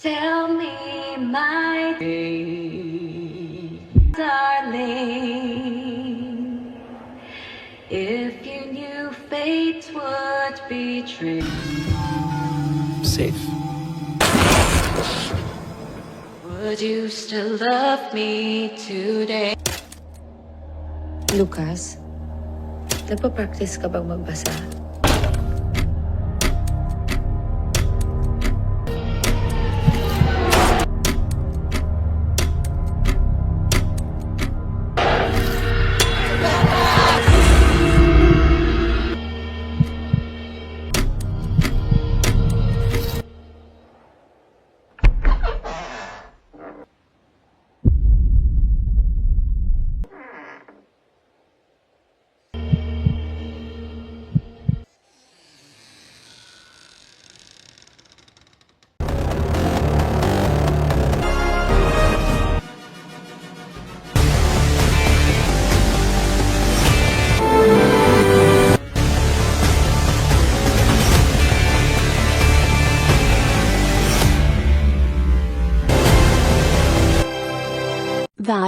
Tell me, my darling, if you knew fate would betray. Safe. Would you still love me today? Lucas, nagpa-practice ka bang magbasa?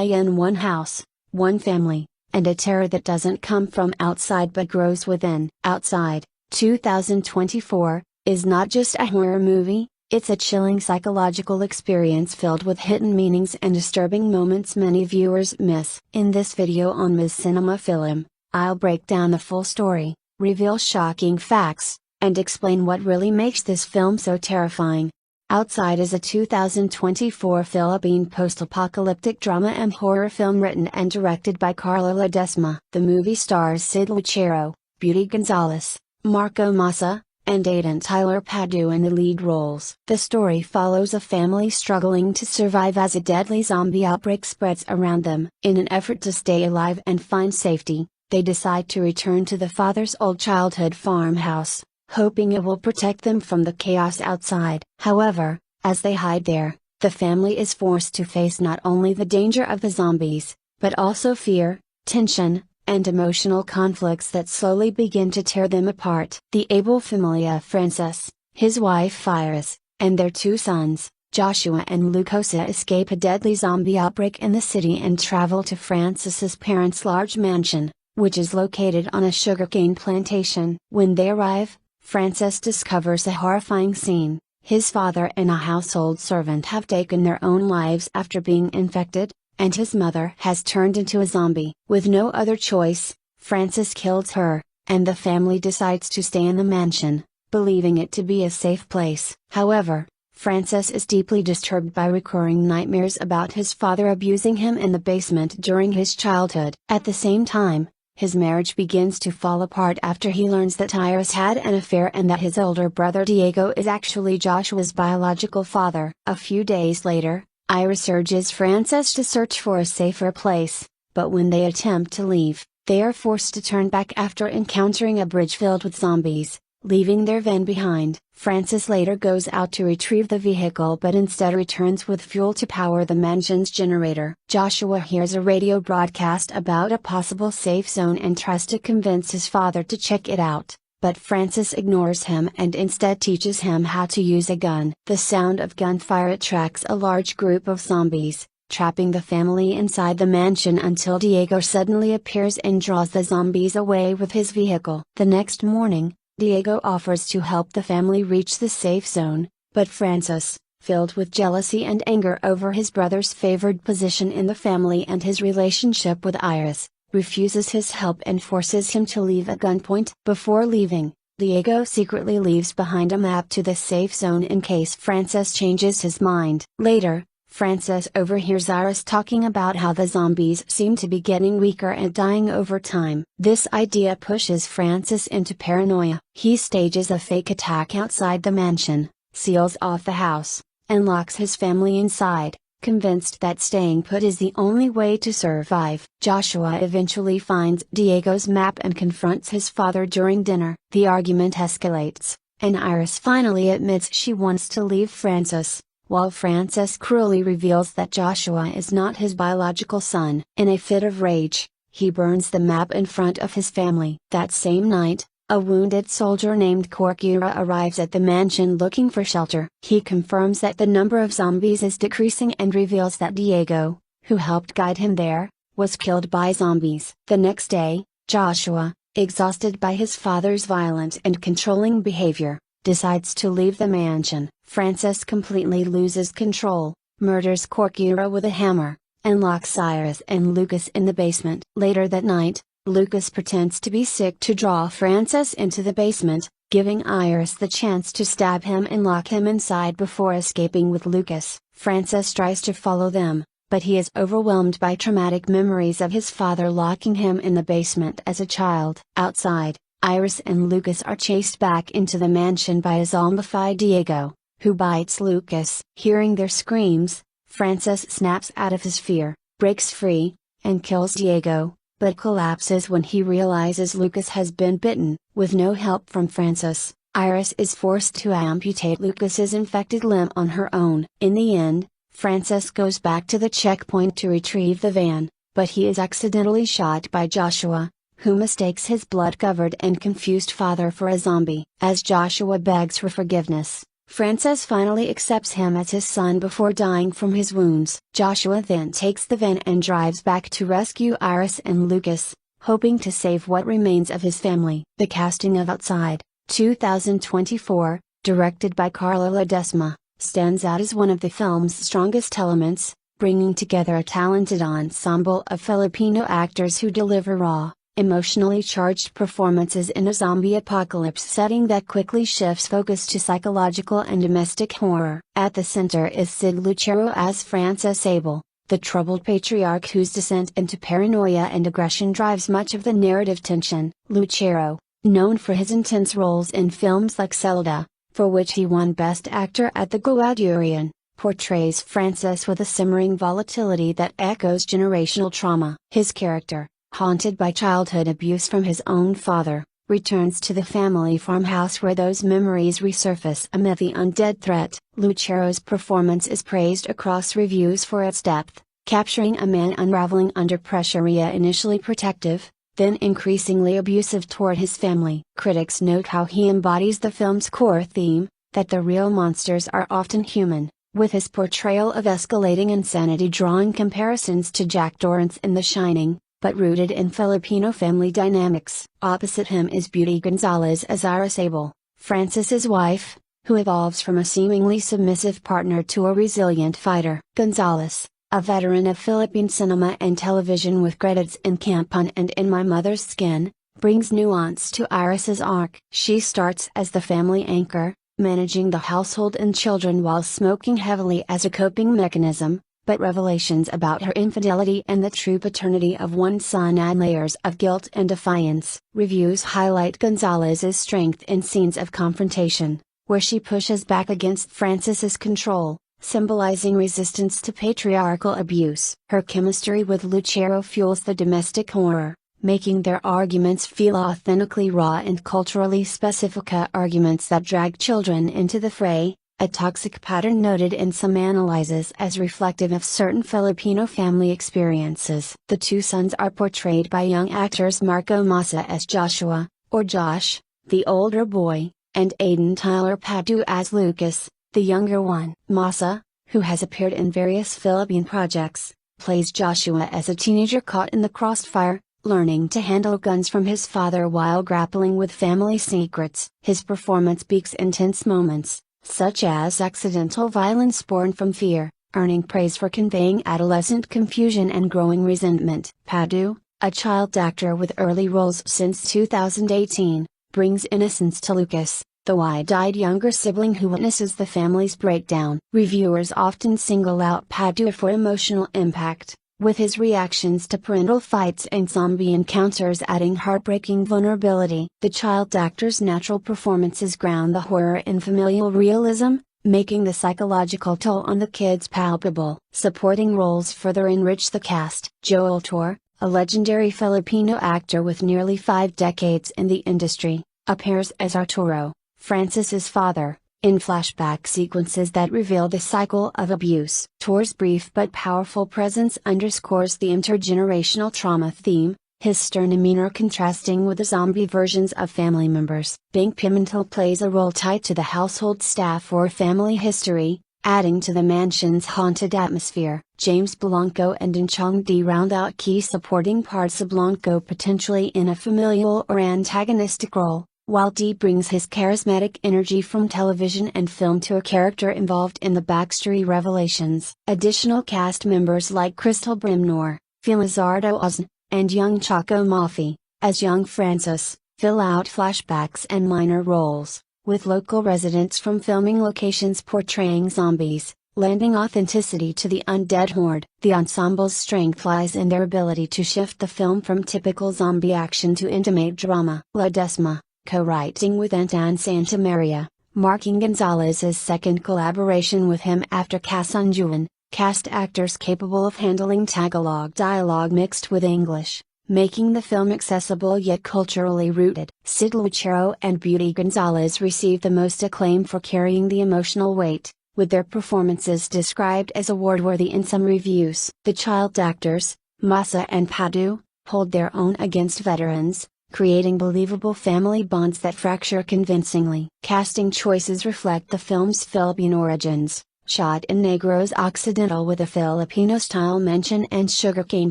In one house, one family, and a terror that doesn't come from outside but grows within. Outside, 2024, is not just a horror movie, it's a chilling psychological experience filled with hidden meanings and disturbing moments many viewers miss. In this video on Ms. Cinema Film, I'll break down the full story, reveal shocking facts, and explain what really makes this film so terrifying. Outside is a 2024 Philippine post-apocalyptic drama and horror film written and directed by Carla Ledesma. The movie stars Sid Lucero, Beauty Gonzalez, Marco Masa, and Aiden Tyler Patdu in the lead roles. The story follows a family struggling to survive as a deadly zombie outbreak spreads around them. In an effort to stay alive and find safety, they decide to return to the father's old childhood farmhouse, hoping it will protect them from the chaos outside. However, as they hide there, the family is forced to face not only the danger of the zombies, but also fear, tension, and emotional conflicts that slowly begin to tear them apart. The able family of Francis, his wife Iris, and their two sons, Joshua and Lucosa, escape a deadly zombie outbreak in the city and travel to Francis's parents' large mansion, which is located on a sugarcane plantation. When they arrive, Francis discovers a horrifying scene. His father and a household servant have taken their own lives after being infected, and his mother has turned into a zombie. With no other choice, Francis kills her, and the family decides to stay in the mansion, believing it to be a safe place. However, Francis is deeply disturbed by recurring nightmares about his father abusing him in the basement during his childhood. At the same time, his marriage begins to fall apart after he learns that Iris had an affair and that his older brother Diego is actually Joshua's biological father. A few days later, Iris urges Francis to search for a safer place, but when they attempt to leave, they are forced to turn back after encountering a bridge filled with zombies, leaving their van behind. Francis later goes out to retrieve the vehicle but instead returns with fuel to power the mansion's generator. Joshua hears a radio broadcast about a possible safe zone and tries to convince his father to check it out, but Francis ignores him and instead teaches him how to use a gun. The sound of gunfire attracts a large group of zombies, trapping the family inside the mansion until Diego suddenly appears and draws the zombies away with his vehicle. The next morning, Diego offers to help the family reach the safe zone, but Francis, filled with jealousy and anger over his brother's favored position in the family and his relationship with Iris, refuses his help and forces him to leave at gunpoint. Before leaving, Diego secretly leaves behind a map to the safe zone in case Francis changes his mind. Later, Francis overhears Iris talking about how the zombies seem to be getting weaker and dying over time. This idea pushes Francis into paranoia. He stages a fake attack outside the mansion, seals off the house, and locks his family inside, convinced that staying put is the only way to survive. Joshua eventually finds Diego's map and confronts his father during dinner. The argument escalates, and Iris finally admits she wants to leave Francis, while Francis cruelly reveals that Joshua is not his biological son. In a fit of rage, he burns the map in front of his family. That same night, A wounded soldier named Corkira arrives at the mansion looking for shelter. He confirms that the number of zombies is decreasing and reveals that Diego, who helped guide him there, was killed by zombies. The next day, Joshua, exhausted by his father's violent and controlling behavior, decides to leave the mansion. Francis completely loses control, murders Corkira with a hammer, and locks Iris and Lucas in the basement. Later that night, Lucas pretends to be sick to draw Francis into the basement, giving Iris the chance to stab him and lock him inside before escaping with Lucas. Francis tries to follow them, but he is overwhelmed by traumatic memories of his father locking him in the basement as a child. Outside, Iris and Lucas are chased back into the mansion by a zombified Diego, who bites Lucas. Hearing their screams, Francis snaps out of his fear, breaks free, and kills Diego, but collapses when he realizes Lucas has been bitten. With no help from Francis, Iris is forced to amputate Lucas's infected limb on her own. In the end, Francis goes back to the checkpoint to retrieve the van, but he is accidentally shot by Joshua, who mistakes his blood-covered and confused father for a zombie. As Joshua begs for forgiveness, Francis finally accepts him as his son before dying from his wounds. Joshua then takes the van and drives back to rescue Iris and Lucas, hoping to save what remains of his family. The casting of Outside, 2024, directed by Carla Ledesma, stands out as one of the film's strongest elements, bringing together a talented ensemble of Filipino actors who deliver raw, emotionally charged performances in a zombie apocalypse setting that quickly shifts focus to psychological and domestic horror. At the center is Sid Lucero as Francis Abel, the troubled patriarch whose descent into paranoia and aggression drives much of the narrative tension. Lucero, known for his intense roles in films like Zelda, for which he won Best Actor at the Guadurian, portrays Francis with a simmering volatility that echoes generational trauma. His character, haunted by childhood abuse from his own father, returns to the family farmhouse where those memories resurface amid the undead threat. Lucero's performance is praised across reviews for its depth, capturing a man unraveling under pressure, initially protective, then increasingly abusive toward his family. Critics note how he embodies the film's core theme, that the real monsters are often human, with his portrayal of escalating insanity drawing comparisons to Jack Torrance in The Shining, but rooted in Filipino family dynamics. Opposite him is Beauty Gonzalez as Iris Abel, Francis's wife, who evolves from a seemingly submissive partner to a resilient fighter. Gonzalez, a veteran of Philippine cinema and television with credits in Campan and In My Mother's Skin, brings nuance to Iris's arc. She starts as the family anchor, managing the household and children while smoking heavily as a coping mechanism, but revelations about her infidelity and the true paternity of one son add layers of guilt and defiance. Reviews highlight Gonzalez's strength in scenes of confrontation, where she pushes back against Francis's control, symbolizing resistance to patriarchal abuse. Her chemistry with Lucero fuels the domestic horror, making their arguments feel authentically raw and culturally specific, arguments that drag children into the fray, a toxic pattern noted in some analyses as reflective of certain Filipino family experiences. The two sons are portrayed by young actors Marco Masa as Joshua, or Josh, the older boy, and Aiden Tyler Patdu as Lucas, the younger one. Masa, who has appeared in various Philippine projects, plays Joshua as a teenager caught in the crossfire, learning to handle guns from his father while grappling with family secrets. His performance speaks intense moments, such as accidental violence born from fear, earning praise for conveying adolescent confusion and growing resentment. Patdu, a child actor with early roles since 2018, brings innocence to Lucas, the wide-eyed younger sibling who witnesses the family's breakdown. Reviewers often single out Patdu for emotional impact, with his reactions to parental fights and zombie encounters adding heartbreaking vulnerability. The child actor's natural performances ground the horror in familial realism, making the psychological toll on the kids palpable. Supporting roles further enrich the cast. Joel Tor, a legendary Filipino actor with nearly 5 decades in the industry, appears as Arturo, Francis's father, in flashback sequences that reveal the cycle of abuse. Tor's brief but powerful presence underscores the intergenerational trauma theme, his stern demeanor contrasting with the zombie versions of family members. Bing Pimentel plays a role tied to the household staff or family history, adding to the mansion's haunted atmosphere. James Blanco and In Chong-di round out key supporting parts of Blanco potentially in a familial or antagonistic role, while Di brings his charismatic energy from television and film to a character involved in the backstory revelations. Additional cast members like Crystal Brimnor, Felizardo Ozn, and young Choco Mafi, as young Francis, fill out flashbacks and minor roles, with local residents from filming locations portraying zombies, lending authenticity to the undead horde. The ensemble's strength lies in their ability to shift the film from typical zombie action to intimate drama. La Decima, co-writing with Anton Santamaria, marking Gonzalez's second collaboration with him after Kasunjuan, cast actors capable of handling Tagalog dialogue mixed with English, making the film accessible yet culturally rooted. Sid Lucero and Beauty Gonzalez received the most acclaim for carrying the emotional weight, with their performances described as award-worthy in some reviews. The child actors, Masa and Patdu, hold their own against veterans, creating believable family bonds that fracture convincingly. Casting choices reflect the film's Philippine origins, shot in Negros Occidental with a Filipino-style mansion and sugarcane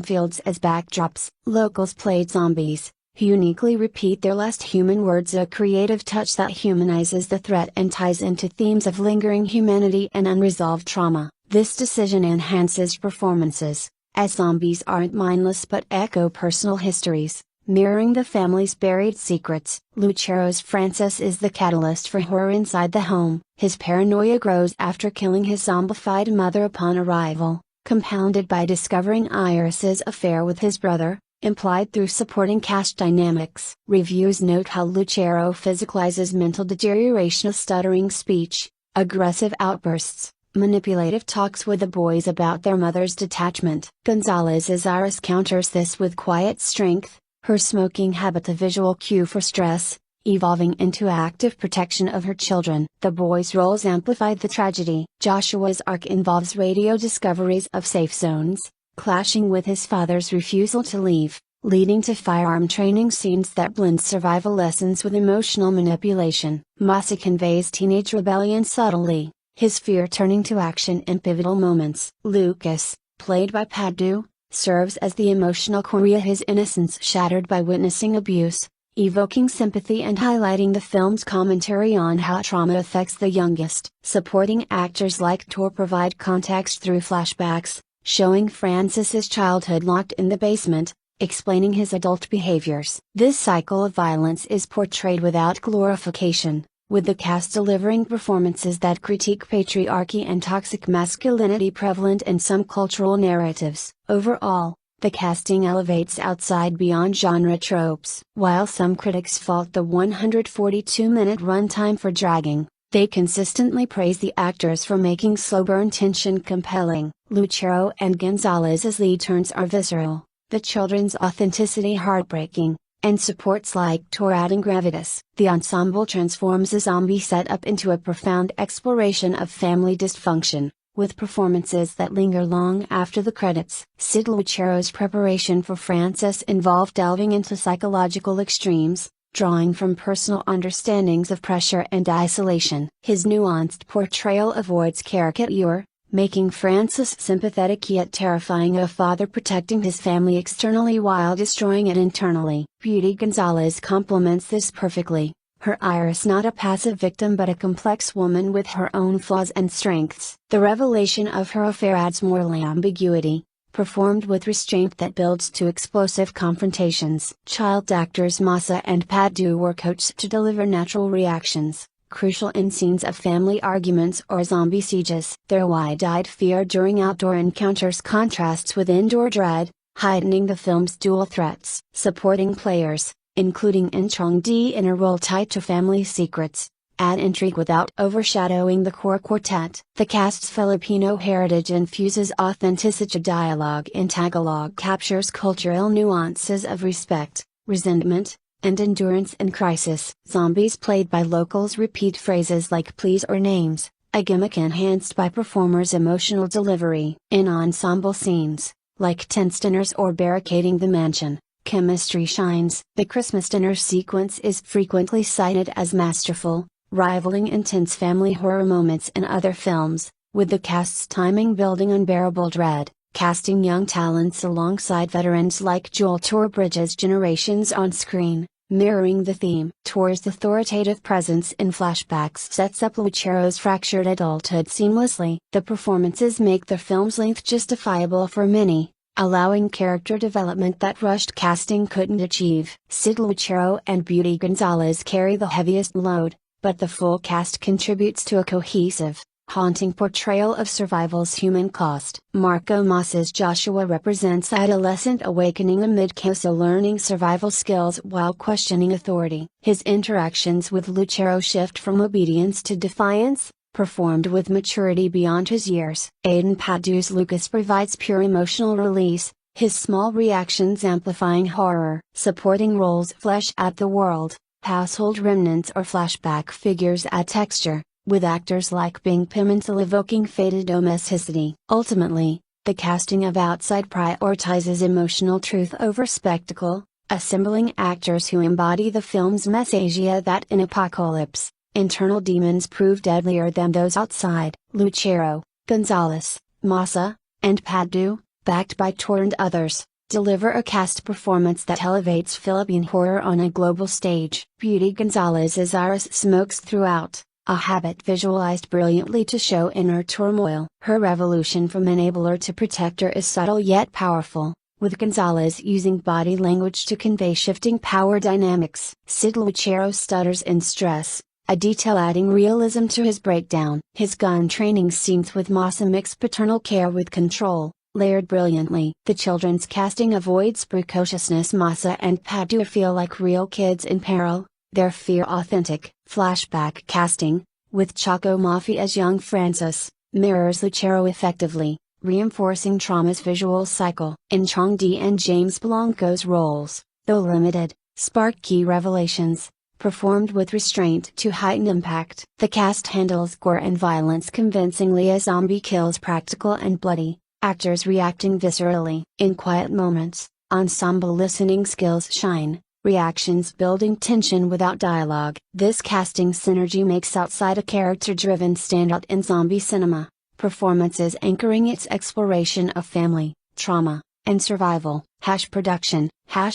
fields as backdrops. Locals played zombies, who uniquely repeat their last human words, a creative touch that humanizes the threat and ties into themes of lingering humanity and unresolved trauma. This decision enhances performances, as zombies aren't mindless but echo personal histories, mirroring the family's buried secrets. Lucero's Francis is the catalyst for horror inside the home. His paranoia grows after killing his zombified mother upon arrival, compounded by discovering Iris's affair with his brother, implied through supporting cast dynamics. Reviews note how Lucero physicalizes mental deterioration of stuttering speech, aggressive outbursts, manipulative talks with the boys about their mother's detachment. Gonzalez's Iris counters this with quiet strength, her smoking habit a visual cue for stress, evolving into active protection of her children. The boys' roles amplified the tragedy. Joshua's arc involves radio discoveries of safe zones, clashing with his father's refusal to leave, leading to firearm training scenes that blend survival lessons with emotional manipulation. Masa conveys teenage rebellion subtly, his fear turning to action in pivotal moments. Lucas, played by Patdu, serves as the emotional core, his innocence shattered by witnessing abuse, evoking sympathy and highlighting the film's commentary on how trauma affects the youngest. Supporting actors like Tor provide context through flashbacks, showing Francis's childhood locked in the basement, explaining his adult behaviors. This cycle of violence is portrayed without glorification, with the cast delivering performances that critique patriarchy and toxic masculinity prevalent in some cultural narratives. Overall, the casting elevates outside beyond genre tropes. While some critics fault the 142-minute runtime for dragging, they consistently praise the actors for making slow-burn tension compelling. Lucero and Gonzalez's lead turns are visceral, the children's authenticity heartbreaking, and supports like Tor adding gravitas. The ensemble transforms a zombie setup into a profound exploration of family dysfunction, with performances that linger long after the credits. Sid Lucero's preparation for Francis involved delving into psychological extremes, drawing from personal understandings of pressure and isolation. His nuanced portrayal avoids caricature, making Francis sympathetic yet terrifying, a father protecting his family externally while destroying it internally. Beauty Gonzalez complements this perfectly, her Iris not a passive victim but a complex woman with her own flaws and strengths. The revelation of her affair adds moral ambiguity, performed with restraint that builds to explosive confrontations. Child actors Masa and Patdu were coached to deliver natural reactions, crucial in scenes of family arguments or zombie sieges. Their wide-eyed fear during outdoor encounters contrasts with indoor dread, heightening the film's dual threats. Supporting players, including In Chong-di in a role tied to family secrets, add intrigue without overshadowing the core quartet. The cast's Filipino heritage infuses authenticity. Dialogue in Tagalog captures cultural nuances of respect, resentment, and endurance in crisis. Zombies played by locals repeat phrases like please or names, a gimmick enhanced by performers' emotional delivery. In ensemble scenes, like tent dinners or barricading the mansion, chemistry shines. The Christmas dinner sequence is frequently cited as masterful, rivaling intense family horror moments in other films, with the cast's timing building unbearable dread. Casting young talents alongside veterans like Joel Torbridge's generations on screen, mirroring the theme. Tor's authoritative presence in flashbacks sets up Lucero's fractured adulthood seamlessly. The performances make the film's length justifiable for many, allowing character development that rushed casting couldn't achieve. Sid Lucero and Beauty Gonzalez carry the heaviest load, but the full cast contributes to a cohesive, haunting portrayal of survival's human cost. Marco Masa's Joshua represents adolescent awakening amid chaos, learning survival skills while questioning authority. His interactions with Lucero shift from obedience to defiance, performed with maturity beyond his years. Aiden Patdu's Lucas provides pure emotional release, his small reactions amplifying horror. Supporting roles flesh out the world, household remnants or flashback figures add texture, with actors like Bing Pimentel evoking faded domesticity. Ultimately, the casting of Outside prioritizes emotional truth over spectacle, assembling actors who embody the film's message that in apocalypse, internal demons prove deadlier than those outside. Lucero, Gonzalez, Masa, and Patdu, backed by Tor and others, deliver a cast performance that elevates Philippine horror on a global stage. Beauty Gonzalez's iris smokes throughout, a habit visualized brilliantly to show inner turmoil. Her revolution from enabler to protector is subtle yet powerful, with Gonzalez using body language to convey shifting power dynamics. Sid Lucero stutters in stress, a detail adding realism to his breakdown. His gun training scenes with Masa mix paternal care with control, layered brilliantly. The children's casting avoids precociousness. Masa and Patdu feel like real kids in peril, their fear authentic. Flashback casting, with Choco Mafi as young Francis, mirrors Lucero effectively, reinforcing trauma's visual cycle. In Chong Di and James Blanco's roles, though limited, spark key revelations, performed with restraint to heighten impact. The cast handles gore and violence convincingly as zombie kills practical and bloody, actors reacting viscerally. In quiet moments, ensemble listening skills shine, reactions building tension without dialogue. This casting synergy makes Outside a character-driven standout in zombie cinema, performances anchoring its exploration of family, trauma, and survival. Production,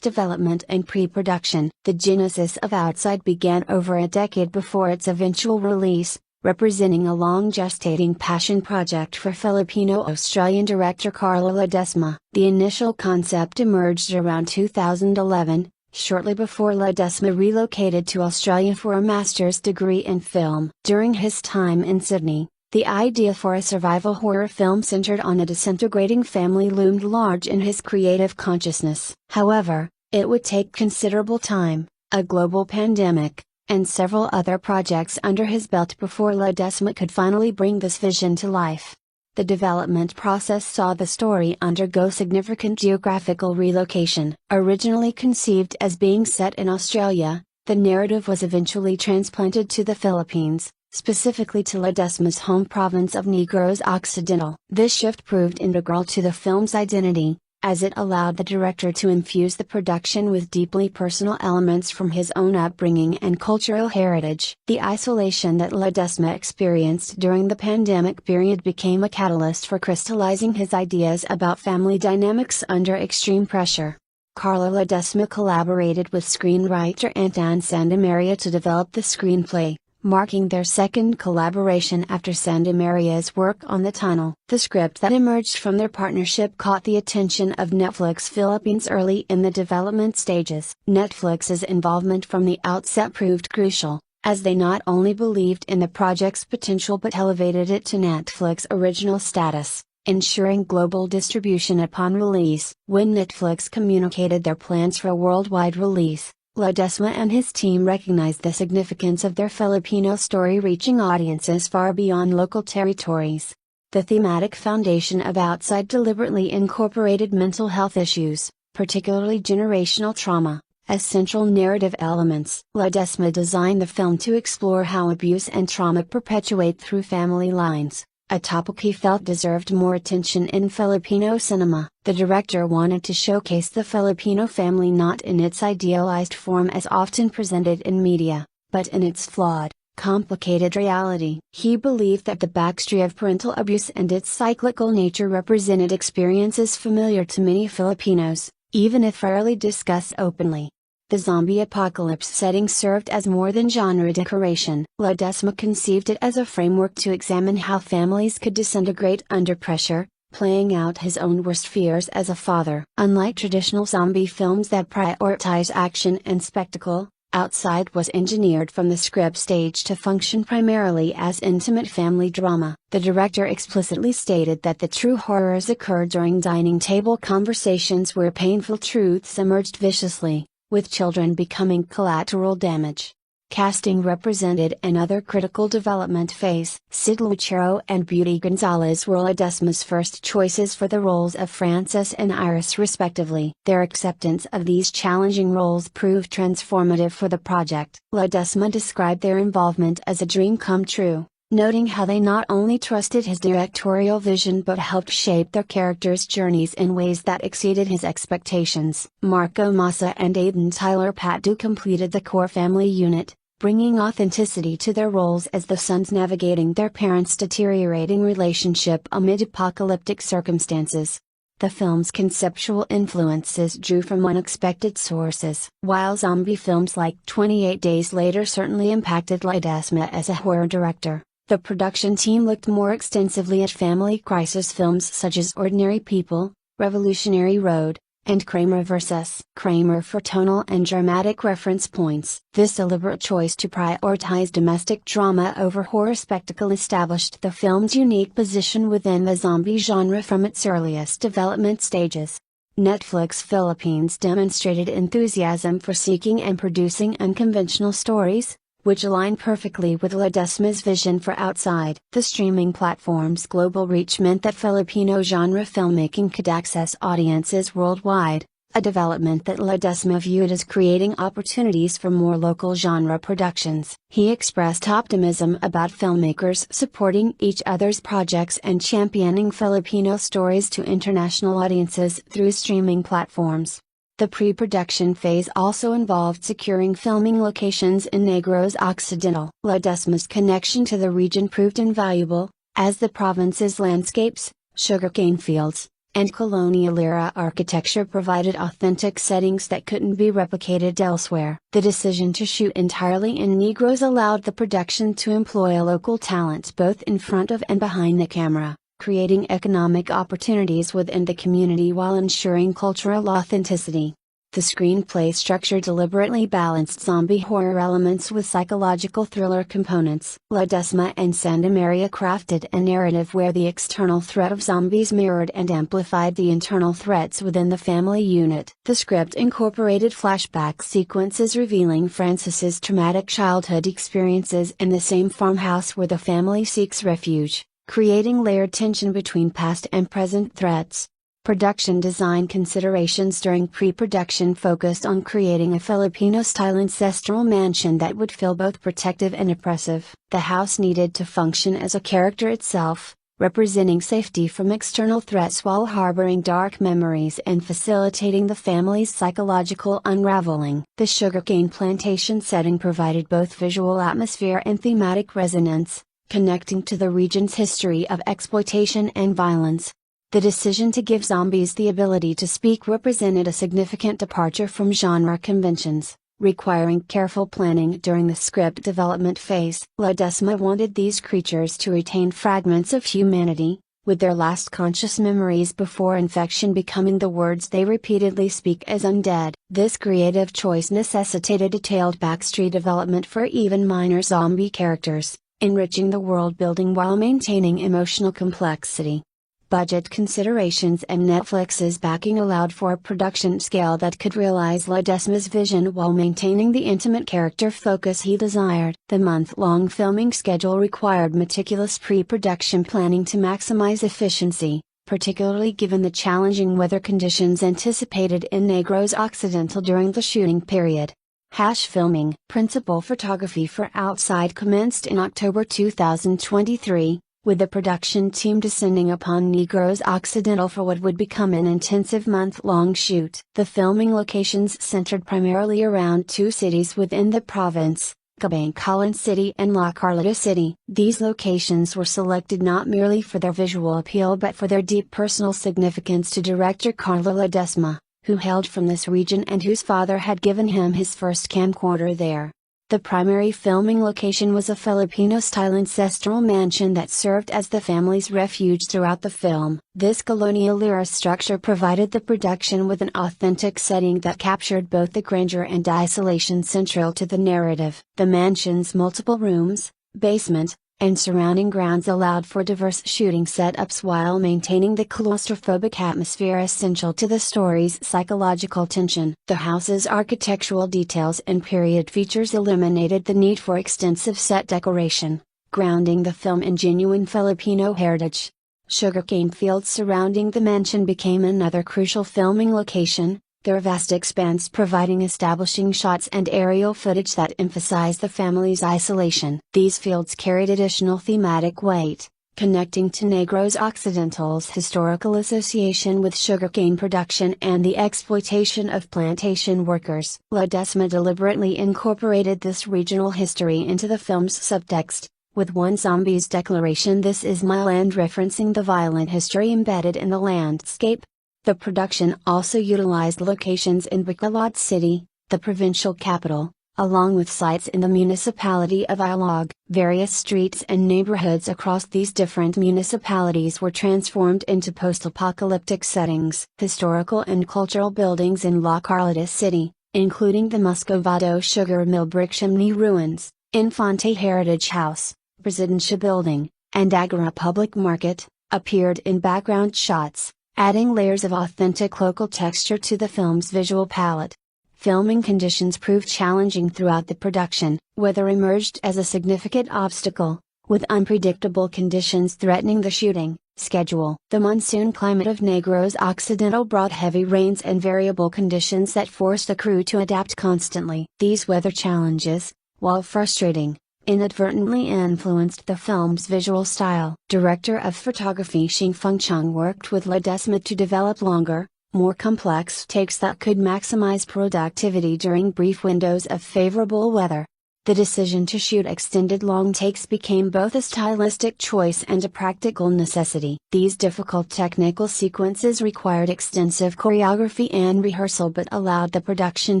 development and pre-production. The genesis of Outside began over a decade before its eventual release, representing a long gestating passion project for Filipino-Australian director Carlo Ledesma. The initial concept emerged around 2011, shortly before Ledesma relocated to Australia for a master's degree in film. During his time in Sydney, the idea for a survival horror film centered on a disintegrating family loomed large in his creative consciousness. However, it would take considerable time, a global pandemic, and several other projects under his belt before Ledesma could finally bring this vision to life. The development process saw the story undergo significant geographical relocation. Originally conceived as being set in Australia, the narrative was eventually transplanted to the Philippines, specifically to Ledesma's home province of Negros Occidental. This shift proved integral to the film's identity, as it allowed the director to infuse the production with deeply personal elements from his own upbringing and cultural heritage. The isolation that Ledesma experienced during the pandemic period became a catalyst for crystallizing his ideas about family dynamics under extreme pressure. Carlo Ledesma collaborated with screenwriter Anton Sandamaria to develop the screenplay, marking their second collaboration after Sandamaria's work on The Tunnel. The script that emerged from their partnership caught the attention of Netflix Philippines early in the development stages. Netflix's involvement from the outset proved crucial, as they not only believed in the project's potential but elevated it to Netflix original status, ensuring global distribution upon release. When Netflix communicated their plans for a worldwide release, Ledesma and his team recognized the significance of their Filipino story reaching audiences far beyond local territories. The thematic foundation of Outside deliberately incorporated mental health issues, particularly generational trauma, as central narrative elements. Ledesma designed the film to explore how abuse and trauma perpetuate through family lines, a topic he felt deserved more attention in Filipino cinema. The director wanted to showcase the Filipino family not in its idealized form as often presented in media, but in its flawed, complicated reality. He believed that the backstory of parental abuse and its cyclical nature represented experiences familiar to many Filipinos, even if rarely discussed openly. The zombie apocalypse setting served as more than genre decoration. Ledesma conceived it as a framework to examine how families could disintegrate under pressure, playing out his own worst fears as a father. Unlike traditional zombie films that prioritize action and spectacle, Outside was engineered from the script stage to function primarily as intimate family drama. The director explicitly stated that the true horrors occurred during dining table conversations where painful truths emerged viciously, with children becoming collateral damage. Casting represented another critical development phase. Sid Lucero and Beauty Gonzalez were Ledesma's first choices for the roles of Frances and Iris respectively. Their acceptance of these challenging roles proved transformative for the project. Ledesma described their involvement as a dream come true, noting how they not only trusted his directorial vision but helped shape their characters' journeys in ways that exceeded his expectations. Masa and Aiden Tyler Patdu completed the core family unit, bringing authenticity to their roles as the sons navigating their parents' deteriorating relationship amid apocalyptic circumstances. The film's conceptual influences drew from unexpected sources. While zombie films like 28 Days Later certainly impacted Ledesma as a horror director, the production team looked more extensively at family crisis films such as Ordinary People, Revolutionary Road, and Kramer vs. Kramer for tonal and dramatic reference points. This deliberate choice to prioritize domestic drama over horror spectacle established the film's unique position within the zombie genre from its earliest development stages. Netflix Philippines demonstrated enthusiasm for seeking and producing unconventional stories, which align perfectly with Ledesma's vision for Outside. The streaming platform's global reach meant that Filipino genre filmmaking could access audiences worldwide, a development that Ledesma viewed as creating opportunities for more local genre productions. He expressed optimism about filmmakers supporting each other's projects and championing Filipino stories to international audiences through streaming platforms. The pre-production phase also involved securing filming locations in Negros Occidental. Ledesma's connection to the region proved invaluable, as the province's landscapes, sugarcane fields, and colonial-era architecture provided authentic settings that couldn't be replicated elsewhere. The decision to shoot entirely in Negros allowed the production to employ a local talent both in front of and behind the camera, creating economic opportunities within the community while ensuring cultural authenticity. The screenplay structure deliberately balanced zombie horror elements with psychological thriller components. Ledesma and Santamaria crafted a narrative where the external threat of zombies mirrored and amplified the internal threats within the family unit. The script incorporated flashback sequences revealing Frances's traumatic childhood experiences in the same farmhouse where the family seeks refuge, creating layered tension between past and present threats. Production design considerations during pre-production focused on creating a Filipino-style ancestral mansion that would feel both protective and oppressive. The house needed to function as a character itself, representing safety from external threats while harboring dark memories and facilitating the family's psychological unraveling. The sugarcane plantation setting provided both visual atmosphere and thematic resonance, connecting to the region's history of exploitation and violence. The decision to give zombies the ability to speak represented a significant departure from genre conventions, requiring careful planning during the script development phase. Ledesma wanted these creatures to retain fragments of humanity, with their last conscious memories before infection becoming the words they repeatedly speak as undead. This creative choice necessitated detailed backstory development for even minor zombie characters, enriching the world building while maintaining emotional complexity. Budget considerations and Netflix's backing allowed for a production scale that could realize Ledesma's vision while maintaining the intimate character focus he desired. The month-long filming schedule required meticulous pre-production planning to maximize efficiency, particularly given the challenging weather conditions anticipated in Negros Occidental during the shooting period. Filming. Principal photography for Outside commenced in October 2023. with the production team descending upon Negros Occidental for what would become an intensive month-long shoot. The filming locations centered primarily around two cities within the province, Cabancalan City and La Carlota City. These locations were selected not merely for their visual appeal but for their deep personal significance to director Carlo Ledesma, who hailed from this region and whose father had given him his first camcorder there. The primary filming location was a Filipino-style ancestral mansion that served as the family's refuge throughout the film. This colonial-era structure provided the production with an authentic setting that captured both the grandeur and isolation central to the narrative. The mansion's multiple rooms, basement, and surrounding grounds allowed for diverse shooting setups while maintaining the claustrophobic atmosphere essential to the story's psychological tension. The house's architectural details and period features eliminated the need for extensive set decoration, grounding the film in genuine Filipino heritage. Sugarcane fields surrounding the mansion became another crucial filming location, their vast expanse providing establishing shots and aerial footage that emphasize the family's isolation. These fields carried additional thematic weight, connecting to Negros Occidental's historical association with sugarcane production and the exploitation of plantation workers. Ledesma deliberately incorporated this regional history into the film's subtext, with one zombie's declaration "This is my land" referencing the violent history embedded in the landscape. The production also utilized locations in Bacolod City, the provincial capital, along with sites in the municipality of Ilog. Various streets and neighborhoods across these different municipalities were transformed into post-apocalyptic settings. Historical and cultural buildings in La Carlota City, including the Muscovado Sugar Mill brick chimney ruins, Infante Heritage House, Presidencia Building, and Agora Public Market, appeared in background shots, adding layers of authentic local texture to the film's visual palette. Filming conditions proved challenging throughout the production. Weather emerged as a significant obstacle, with unpredictable conditions threatening the shooting schedule. The monsoon climate of Negros Occidental brought heavy rains and variable conditions that forced the crew to adapt constantly. These weather challenges, while frustrating, inadvertently influenced the film's visual style. Director of photography Xing Fengcheng worked with Ledesma to develop longer, more complex takes that could maximize productivity during brief windows of favorable weather. The decision to shoot extended long takes became both a stylistic choice and a practical necessity. These difficult technical sequences required extensive choreography and rehearsal but allowed the production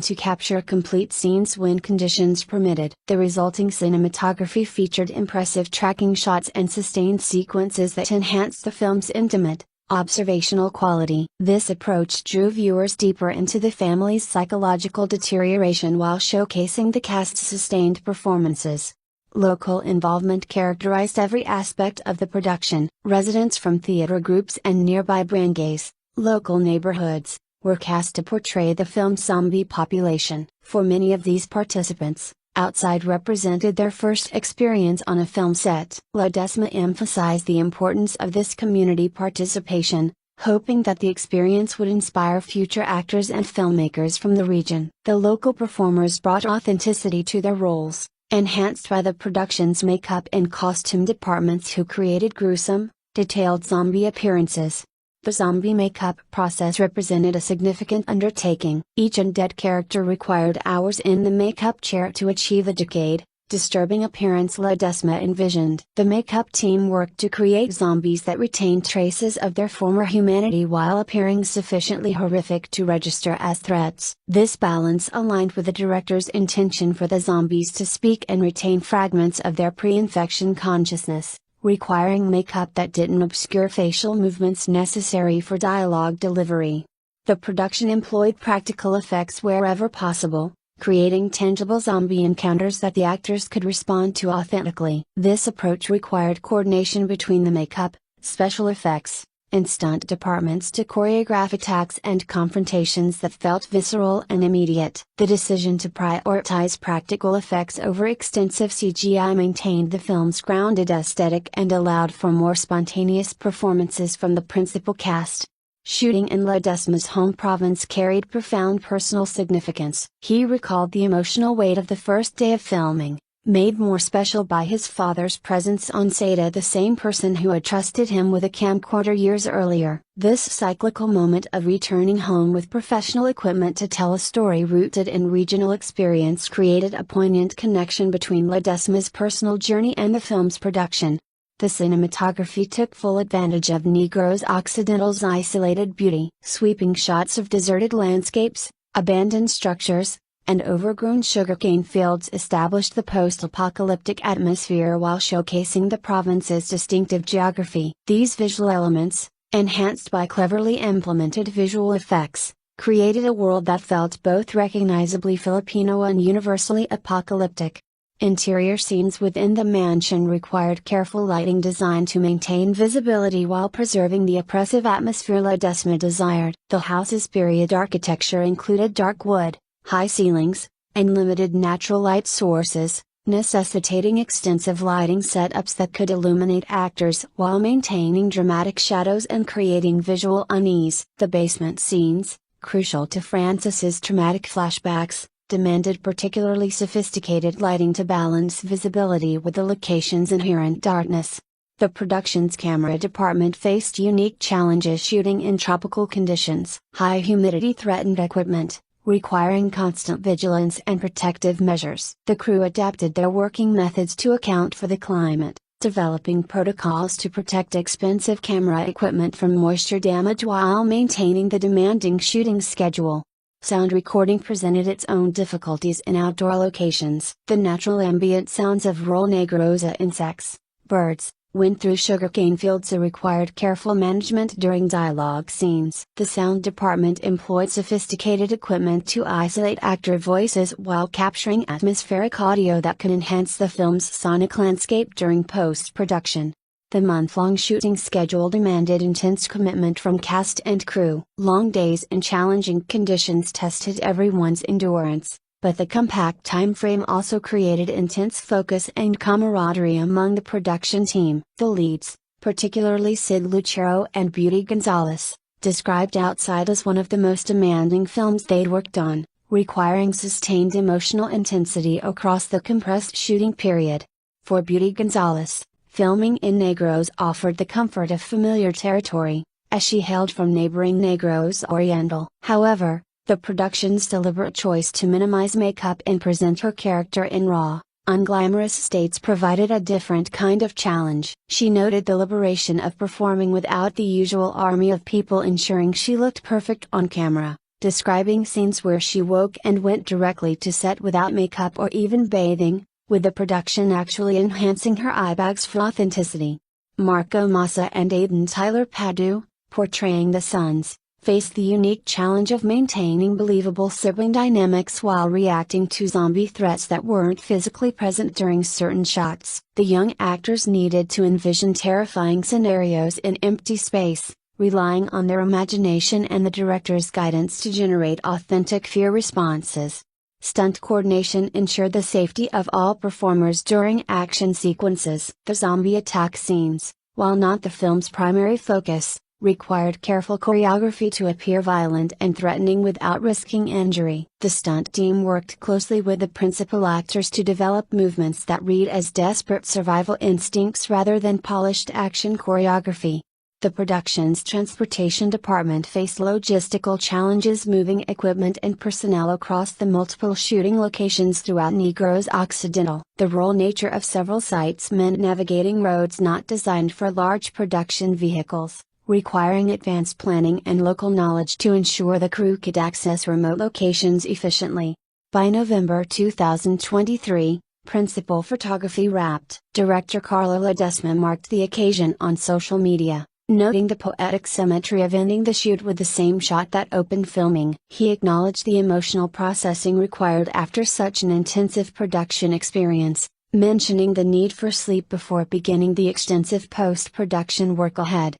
to capture complete scenes when conditions permitted. The resulting cinematography featured impressive tracking shots and sustained sequences that enhanced the film's intimate, observational quality. This approach drew viewers deeper into the family's psychological deterioration while showcasing the cast's sustained performances. Local involvement characterized every aspect of the production. Residents from theater groups and nearby barangays, local neighborhoods, were cast to portray the film's zombie population. For many of these participants, outside represented their first experience on a film set. Ledesma emphasized the importance of this community participation, hoping that the experience would inspire future actors and filmmakers from the region. The local performers brought authenticity to their roles, enhanced by the production's makeup and costume departments who created gruesome, detailed zombie appearances. The zombie makeup process represented a significant undertaking. Each undead character required hours in the makeup chair to achieve the decade, disturbing appearance Ledesma envisioned. The makeup team worked to create zombies that retained traces of their former humanity while appearing sufficiently horrific to register as threats. This balance aligned with the director's intention for the zombies to speak and retain fragments of their pre-infection consciousness, requiring makeup that didn't obscure facial movements necessary for dialogue delivery. The production employed practical effects wherever possible, creating tangible zombie encounters that the actors could respond to authentically. This approach required coordination between the makeup, special effects, and stunt departments to choreograph attacks and confrontations that felt visceral and immediate. The decision to prioritize practical effects over extensive CGI maintained the film's grounded aesthetic and allowed for more spontaneous performances from the principal cast. Shooting in Ledesma's home province carried profound personal significance. He recalled the emotional weight of the first day of filming, made more special by his father's presence on set, the same person who had trusted him with a camcorder years earlier. This cyclical moment of returning home with professional equipment to tell a story rooted in regional experience created a poignant connection between Ledesma's personal journey and the film's production. The cinematography took full advantage of Negros Occidental's isolated beauty. Sweeping shots of deserted landscapes, abandoned structures, and overgrown sugarcane fields established the post-apocalyptic atmosphere while showcasing the province's distinctive geography. These visual elements, enhanced by cleverly implemented visual effects, created a world that felt both recognizably Filipino and universally apocalyptic. Interior scenes within the mansion required careful lighting design to maintain visibility while preserving the oppressive atmosphere Ledesma desired. The house's period architecture included dark wood, high ceilings, and limited natural light sources, necessitating extensive lighting setups that could illuminate actors while maintaining dramatic shadows and creating visual unease. The basement scenes, crucial to Francis's traumatic flashbacks, demanded particularly sophisticated lighting to balance visibility with the location's inherent darkness. The production's camera department faced unique challenges shooting in tropical conditions. High humidity threatened equipment, requiring constant vigilance and protective measures. The crew adapted their working methods to account for the climate, developing protocols to protect expensive camera equipment from moisture damage while maintaining the demanding shooting schedule. Sound recording presented its own difficulties in outdoor locations. The natural ambient sounds of rural Negrosa insects, birds, wind through sugarcane fields required careful management during dialogue scenes. The sound department employed sophisticated equipment to isolate actor voices while capturing atmospheric audio that could enhance the film's sonic landscape during post-production. The month-long shooting schedule demanded intense commitment from cast and crew. Long days and challenging conditions tested everyone's endurance, but the compact time frame also created intense focus and camaraderie among the production team. The leads, particularly Sid Lucero and Beauty Gonzalez, described Outside as one of the most demanding films they'd worked on, requiring sustained emotional intensity across the compressed shooting period. For Beauty Gonzalez, filming in Negros offered the comfort of familiar territory, as she hailed from neighboring Negros Oriental. However, the production's deliberate choice to minimize makeup and present her character in raw, unglamorous states provided a different kind of challenge. She noted the liberation of performing without the usual army of people ensuring she looked perfect on camera, describing scenes where she woke and went directly to set without makeup or even bathing, with the production actually enhancing her eye bags for authenticity. Masa and Aiden Tyler Patdu, portraying the sons, faced the unique challenge of maintaining believable sibling dynamics while reacting to zombie threats that weren't physically present during certain shots. The young actors needed to envision terrifying scenarios in empty space, relying on their imagination and the director's guidance to generate authentic fear responses. Stunt coordination ensured the safety of all performers during action sequences. The zombie attack scenes, while not the film's primary focus, required careful choreography to appear violent and threatening without risking injury. The stunt team worked closely with the principal actors to develop movements that read as desperate survival instincts rather than polished action choreography. The production's transportation department faced logistical challenges moving equipment and personnel across the multiple shooting locations throughout Negros Occidental. The rural nature of several sites meant navigating roads not designed for large production vehicles, requiring advanced planning and local knowledge to ensure the crew could access remote locations efficiently. By November 2023, principal photography wrapped. Director Carlo Ledesma marked the occasion on social media, noting the poetic symmetry of ending the shoot with the same shot that opened filming. He acknowledged the emotional processing required after such an intensive production experience, mentioning the need for sleep before beginning the extensive post-production work ahead.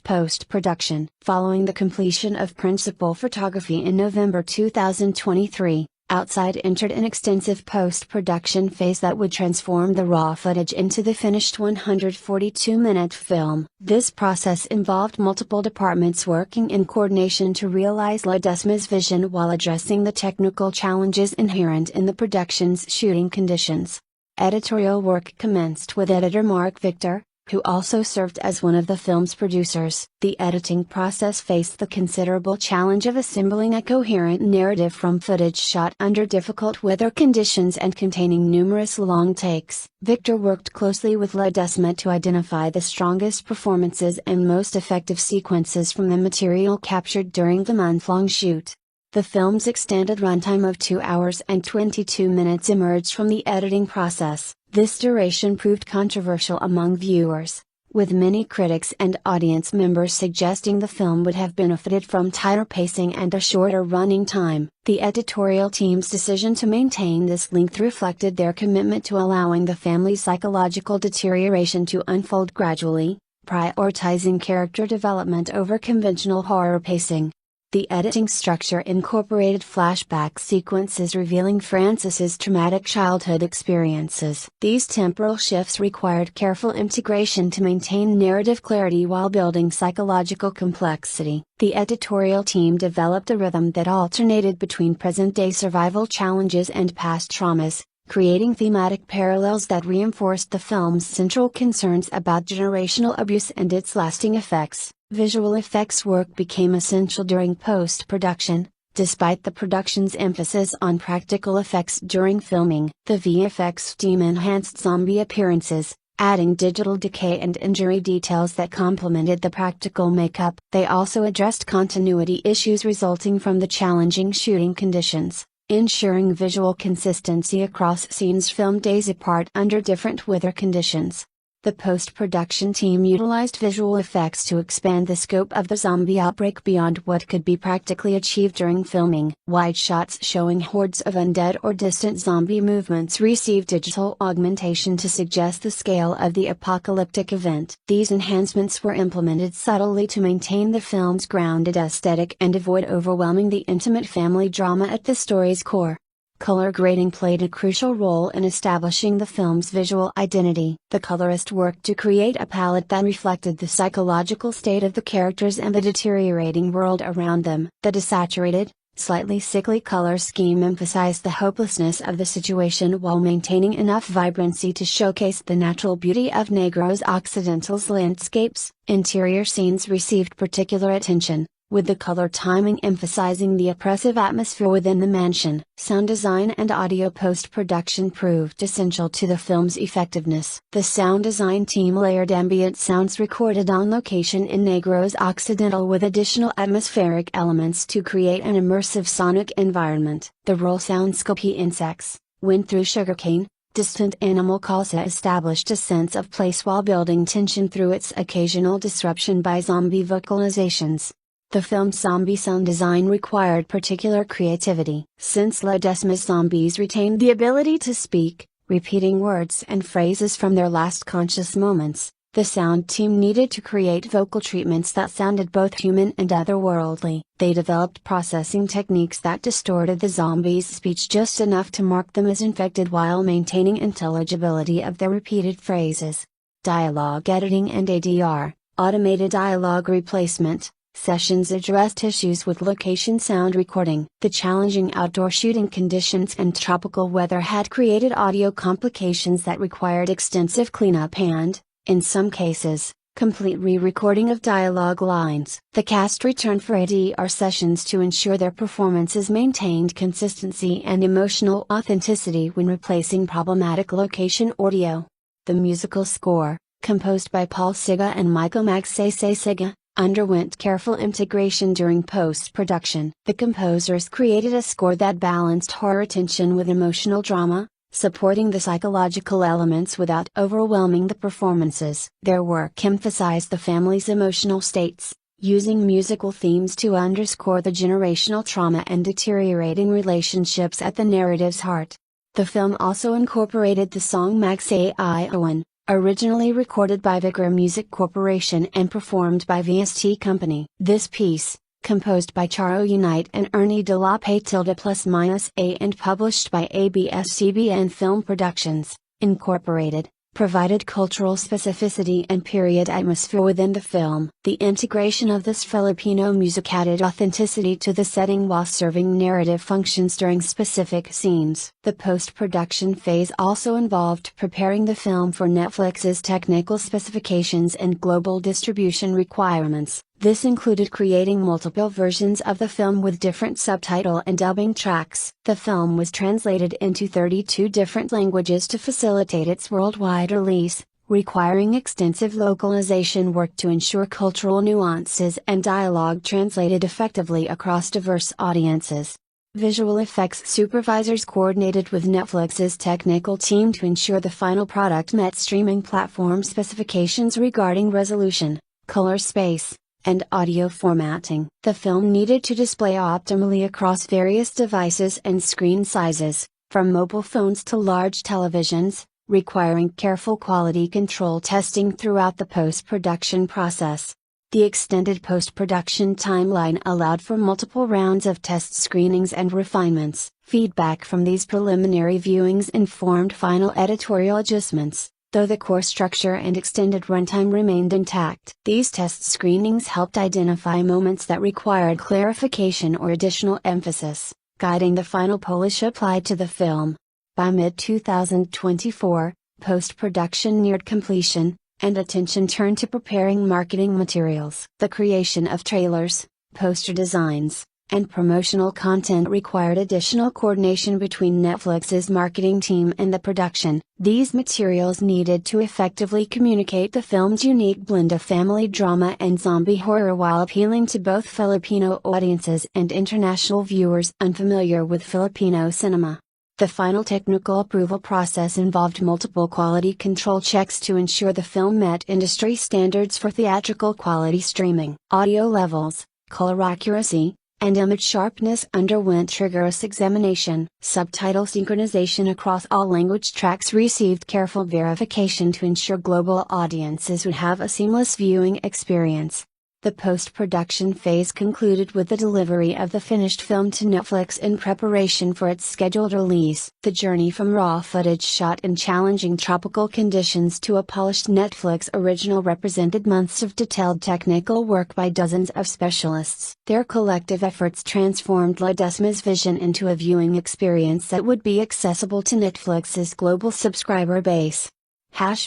Post-production. Following the completion of principal photography in November 2023, Outside entered an extensive post-production phase that would transform the raw footage into the finished 142-minute film. This process involved multiple departments working in coordination to realize Ledesma's vision while addressing the technical challenges inherent in the production's shooting conditions. Editorial work commenced with editor Mark Victor, who also served as one of the film's producers. The editing process faced the considerable challenge of assembling a coherent narrative from footage shot under difficult weather conditions and containing numerous long takes. Victor worked closely with Ledesma to identify the strongest performances and most effective sequences from the material captured during the month-long shoot. The film's extended runtime of 2 hours and 22 minutes emerged from the editing process. This duration proved controversial among viewers, with many critics and audience members suggesting the film would have benefited from tighter pacing and a shorter running time. The editorial team's decision to maintain this length reflected their commitment to allowing the family's psychological deterioration to unfold gradually, prioritizing character development over conventional horror pacing. The editing structure incorporated flashback sequences revealing Francis's traumatic childhood experiences. These temporal shifts required careful integration to maintain narrative clarity while building psychological complexity. The editorial team developed a rhythm that alternated between present-day survival challenges and past traumas, creating thematic parallels that reinforced the film's central concerns about generational abuse and its lasting effects. Visual effects work became essential during post-production, despite the production's emphasis on practical effects during filming. The VFX team enhanced zombie appearances, adding digital decay and injury details that complemented the practical makeup. They also addressed continuity issues resulting from the challenging shooting conditions, ensuring visual consistency across scenes filmed days apart under different weather conditions. The post-production team utilized visual effects to expand the scope of the zombie outbreak beyond what could be practically achieved during filming. Wide shots showing hordes of undead or distant zombie movements received digital augmentation to suggest the scale of the apocalyptic event. These enhancements were implemented subtly to maintain the film's grounded aesthetic and avoid overwhelming the intimate family drama at the story's core. Color grading played a crucial role in establishing the film's visual identity. The colorist worked to create a palette that reflected the psychological state of the characters and the deteriorating world around them. The desaturated, slightly sickly color scheme emphasized the hopelessness of the situation while maintaining enough vibrancy to showcase the natural beauty of Negros Occidental's landscapes. Interior scenes received particular attention, with the color timing emphasizing the oppressive atmosphere within the mansion. Sound design and audio post-production proved essential to the film's effectiveness. The sound design team layered ambient sounds recorded on location in Negros Occidental with additional atmospheric elements to create an immersive sonic environment. The rural soundscape insects, wind through sugarcane, distant animal calls established a sense of place while building tension through its occasional disruption by zombie vocalizations. The film's zombie sound design required particular creativity. Since Ledesma's zombies retained the ability to speak, repeating words and phrases from their last conscious moments, the sound team needed to create vocal treatments that sounded both human and otherworldly. They developed processing techniques that distorted the zombies' speech just enough to mark them as infected while maintaining intelligibility of their repeated phrases. Dialogue editing and ADR, automated dialogue replacement sessions addressed issues with location sound recording. The challenging outdoor shooting conditions and tropical weather had created audio complications that required extensive cleanup and, in some cases, complete re-recording of dialogue lines. The cast returned for ADR sessions to ensure their performances maintained consistency and emotional authenticity when replacing problematic location audio. The musical score, composed by Paul Siga and Michael Siga, underwent careful integration during post-production. The composers created a score that balanced horror tension with emotional drama, supporting the psychological elements without overwhelming the performances. Their work emphasized the family's emotional states, using musical themes to underscore the generational trauma and deteriorating relationships at the narrative's heart. The film also incorporated the song Maxay Iwan, originally recorded by Vigor Music Corporation and performed by VST Company. This piece, composed by Charo Unite and Ernie de la Paix +A and published by ABS-CBN Film Productions, incorporated provided cultural specificity and period atmosphere within the film. The integration of this Filipino music added authenticity to the setting while serving narrative functions during specific scenes. The post-production phase also involved preparing the film for Netflix's technical specifications and global distribution requirements. This included creating multiple versions of the film with different subtitle and dubbing tracks. The film was translated into 32 different languages to facilitate its worldwide release, requiring extensive localization work to ensure cultural nuances and dialogue translated effectively across diverse audiences. Visual effects supervisors coordinated with Netflix's technical team to ensure the final product met streaming platform specifications regarding resolution, color space, and audio formatting. The film needed to display optimally across various devices and screen sizes, from mobile phones to large televisions, requiring careful quality control testing throughout the post-production process. The extended post-production timeline allowed for multiple rounds of test screenings and refinements. Feedback from these preliminary viewings informed final editorial adjustments, though the core structure and extended runtime remained intact. These test screenings helped identify moments that required clarification or additional emphasis, guiding the final polish applied to the film. By mid-2024, post-production neared completion, and attention turned to preparing marketing materials. The creation of trailers, poster designs, and promotional content required additional coordination between Netflix's marketing team and the production. These materials needed to effectively communicate the film's unique blend of family drama and zombie horror while appealing to both Filipino audiences and international viewers unfamiliar with Filipino cinema. The final technical approval process involved multiple quality control checks to ensure the film met industry standards for theatrical quality streaming. Audio levels, color accuracy, and image sharpness underwent rigorous examination. Subtitle synchronization across all language tracks received careful verification to ensure global audiences would have a seamless viewing experience. The post-production phase concluded with the delivery of the finished film to Netflix in preparation for its scheduled release. The journey from raw footage shot in challenging tropical conditions to a polished Netflix original represented months of detailed technical work by dozens of specialists. Their collective efforts transformed Ledesma's vision into a viewing experience that would be accessible to Netflix's global subscriber base.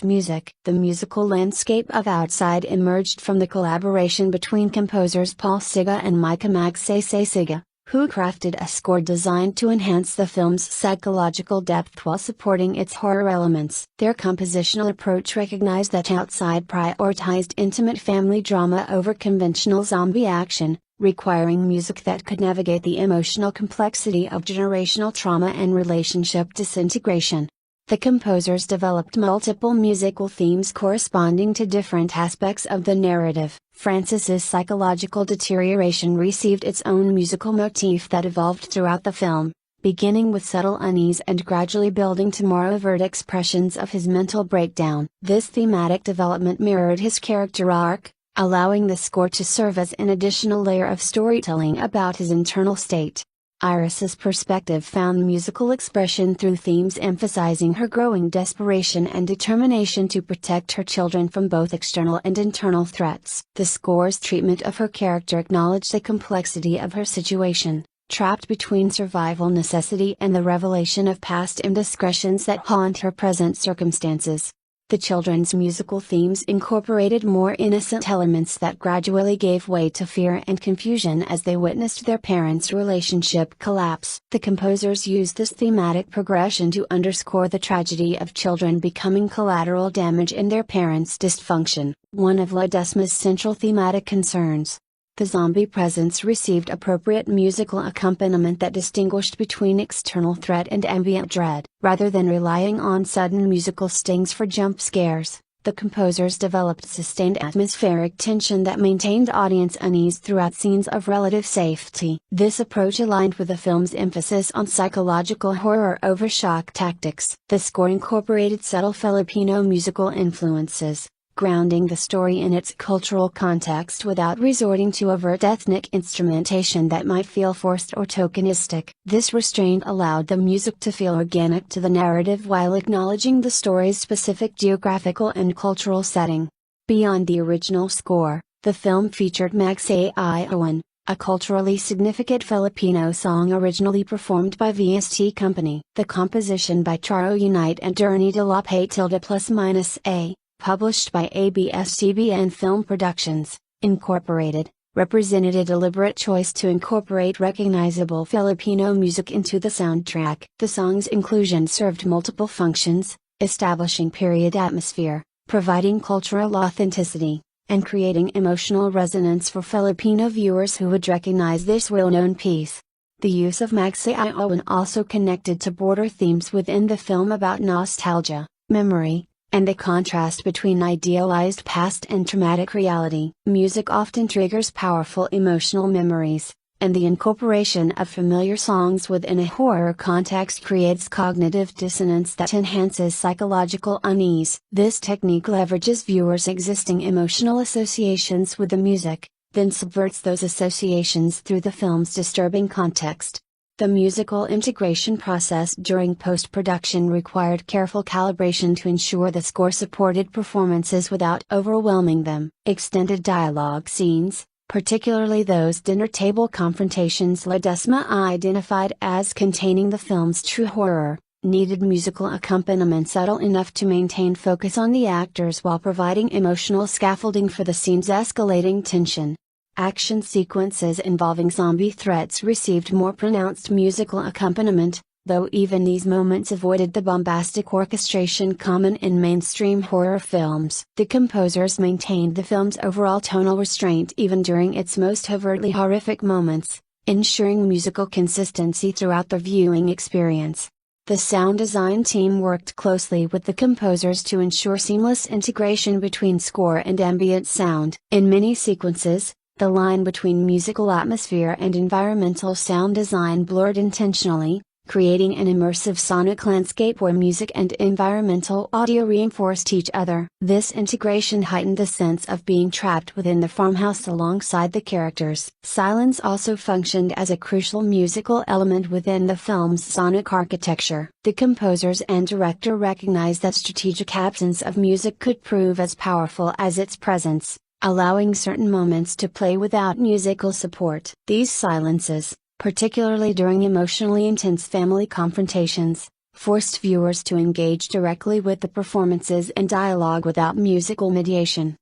Music. The musical landscape of Outside emerged from the collaboration between composers Paul Siga and Micah Siga, who crafted a score designed to enhance the film's psychological depth while supporting its horror elements. Their compositional approach recognized that Outside prioritized intimate family drama over conventional zombie action, requiring music that could navigate the emotional complexity of generational trauma and relationship disintegration. The composers developed multiple musical themes corresponding to different aspects of the narrative. Francis's psychological deterioration received its own musical motif that evolved throughout the film, beginning with subtle unease and gradually building to more overt expressions of his mental breakdown. This thematic development mirrored his character arc, allowing the score to serve as an additional layer of storytelling about his internal state. Iris's perspective found musical expression through themes emphasizing her growing desperation and determination to protect her children from both external and internal threats. The score's treatment of her character acknowledged the complexity of her situation, trapped between survival necessity and the revelation of past indiscretions that haunt her present circumstances. The children's musical themes incorporated more innocent elements that gradually gave way to fear and confusion as they witnessed their parents' relationship collapse. The composers used this thematic progression to underscore the tragedy of children becoming collateral damage in their parents' dysfunction, one of Ledesma's central thematic concerns. The zombie presence received appropriate musical accompaniment that distinguished between external threat and ambient dread. Rather than relying on sudden musical stings for jump scares, the composers developed sustained atmospheric tension that maintained audience unease throughout scenes of relative safety. This approach aligned with the film's emphasis on psychological horror over shock tactics. The score incorporated subtle Filipino musical influences, grounding the story in its cultural context without resorting to overt ethnic instrumentation that might feel forced or tokenistic. This restraint allowed the music to feel organic to the narrative while acknowledging the story's specific geographical and cultural setting. Beyond the original score, the film featured Mscinemafilmreviews, a culturally significant Filipino song originally performed by VST Company. The composition by Charo Unite and Ernie de la Patilde +- published by ABS-CBN Film Productions, Incorporated, represented a deliberate choice to incorporate recognizable Filipino music into the soundtrack. The song's inclusion served multiple functions, establishing period atmosphere, providing cultural authenticity, and creating emotional resonance for Filipino viewers who would recognize this well-known piece. The use of Mscinemafilmreviews also connected to broader themes within the film about nostalgia, memory, and the contrast between idealized past and traumatic reality. Music often triggers powerful emotional memories, and the incorporation of familiar songs within a horror context creates cognitive dissonance that enhances psychological unease. This technique leverages viewers' existing emotional associations with the music, then subverts those associations through the film's disturbing context. The musical integration process during post-production required careful calibration to ensure the score supported performances without overwhelming them. Extended dialogue scenes, particularly those dinner table confrontations Ledesma identified as containing the film's true horror, needed musical accompaniment subtle enough to maintain focus on the actors while providing emotional scaffolding for the scene's escalating tension. Action sequences involving zombie threats received more pronounced musical accompaniment, though even these moments avoided the bombastic orchestration common in mainstream horror films. The composers maintained the film's overall tonal restraint even during its most overtly horrific moments, ensuring musical consistency throughout the viewing experience. The sound design team worked closely with the composers to ensure seamless integration between score and ambient sound. In many sequences, the line between musical atmosphere and environmental sound design blurred intentionally, creating an immersive sonic landscape where music and environmental audio reinforced each other. This integration heightened the sense of being trapped within the farmhouse alongside the characters. Silence also functioned as a crucial musical element within the film's sonic architecture. The composers and director recognized that strategic absence of music could prove as powerful as its presence, allowing certain moments to play without musical support. These silences, particularly during emotionally intense family confrontations, forced viewers to engage directly with the performances and dialogue without musical mediation.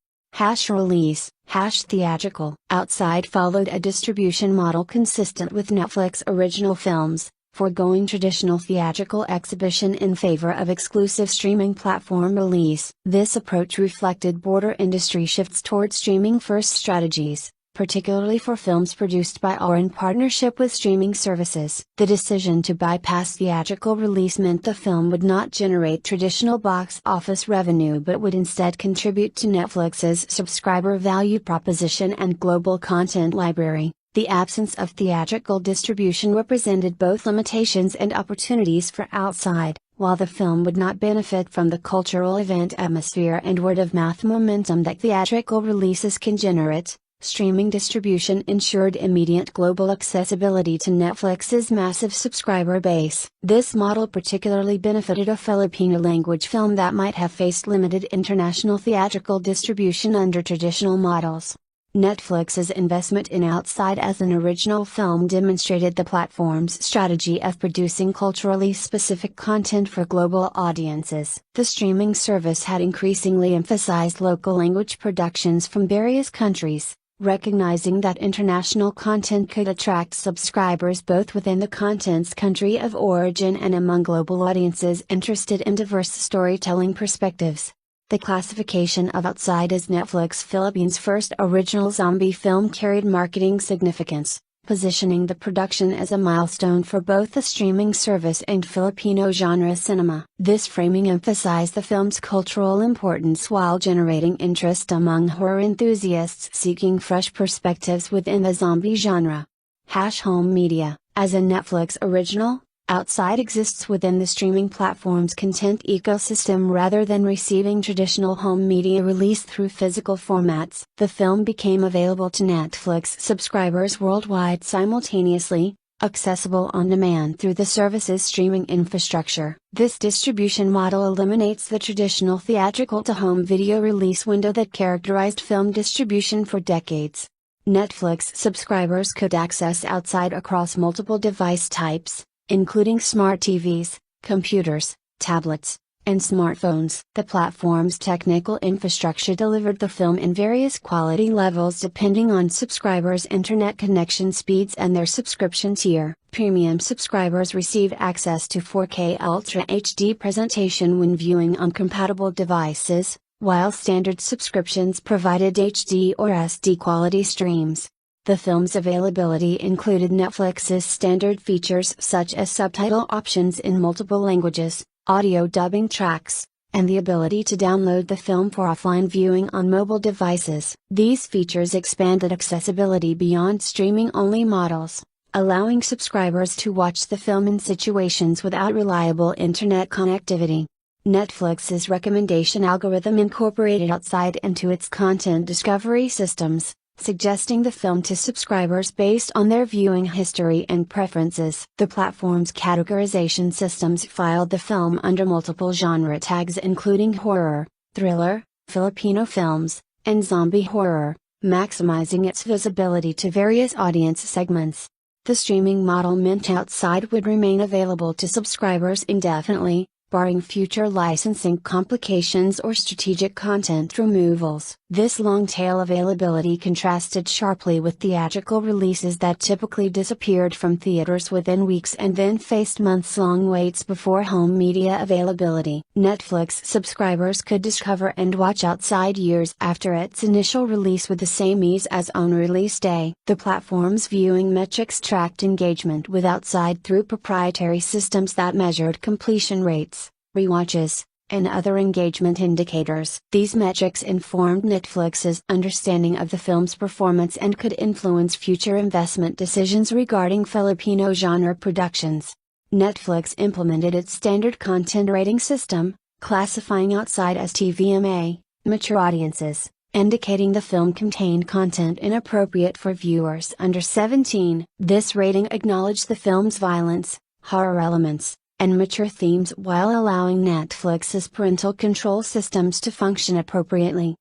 Release, theatrical. Outside followed a distribution model consistent with Netflix original films, foregoing traditional theatrical exhibition in favor of exclusive streaming platform release. This approach reflected broader industry shifts toward streaming-first strategies, particularly for films produced by or in partnership with streaming services. The decision to bypass theatrical release meant the film would not generate traditional box office revenue but would instead contribute to Netflix's subscriber value proposition and global content library. The absence of theatrical distribution represented both limitations and opportunities for Outside. While the film would not benefit from the cultural event atmosphere and word-of-mouth momentum that theatrical releases can generate, streaming distribution ensured immediate global accessibility to Netflix's massive subscriber base. This model particularly benefited a Filipino-language film that might have faced limited international theatrical distribution under traditional models. Netflix's investment in Outside as an original film demonstrated the platform's strategy of producing culturally specific content for global audiences. The streaming service had increasingly emphasized local language productions from various countries, recognizing that international content could attract subscribers both within the content's country of origin and among global audiences interested in diverse storytelling perspectives. The classification of Outside as Netflix Philippines' first original zombie film carried marketing significance, positioning the production as a milestone for both the streaming service and Filipino genre cinema. This framing emphasized the film's cultural importance while generating interest among horror enthusiasts seeking fresh perspectives within the zombie genre. Home media. As a Netflix original, Outside exists within the streaming platform's content ecosystem rather than receiving traditional home media release through physical formats. The film became available to Netflix subscribers worldwide simultaneously, accessible on demand through the service's streaming infrastructure. This distribution model eliminates the traditional theatrical to home video release window that characterized film distribution for decades. Netflix subscribers could access Outside across multiple device types, including smart TVs, computers, tablets, and smartphones. The platform's technical infrastructure delivered the film in various quality levels depending on subscribers' internet connection speeds and their subscription tier. Premium subscribers received access to 4K Ultra HD presentation when viewing on compatible devices, while standard subscriptions provided HD or SD quality streams. The film's availability included Netflix's standard features such as subtitle options in multiple languages, audio dubbing tracks, and the ability to download the film for offline viewing on mobile devices. These features expanded accessibility beyond streaming-only models, allowing subscribers to watch the film in situations without reliable internet connectivity. Netflix's recommendation algorithm incorporated Outside into its content discovery systems, suggesting the film to subscribers based on their viewing history and preferences. The platform's categorization systems filed the film under multiple genre tags including horror, thriller, Filipino films, and zombie horror, maximizing its visibility to various audience segments. The streaming model meant Outside would remain available to subscribers indefinitely, barring future licensing complications or strategic content removals. This long-tail availability contrasted sharply with theatrical releases that typically disappeared from theaters within weeks and then faced months-long waits before home media availability. Netflix subscribers could discover and watch Outside years after its initial release with the same ease as on release day. The platform's viewing metrics tracked engagement with Outside through proprietary systems that measured completion rates, rewatches, and other engagement indicators. These metrics informed Netflix's understanding of the film's performance and could influence future investment decisions regarding Filipino genre productions. Netflix implemented its standard content rating system, classifying Outside as TVMA, mature audiences, indicating the film contained content inappropriate for viewers under 17. This rating acknowledged the film's violence, horror elements, and mature themes while allowing Netflix's parental control systems to function appropriately.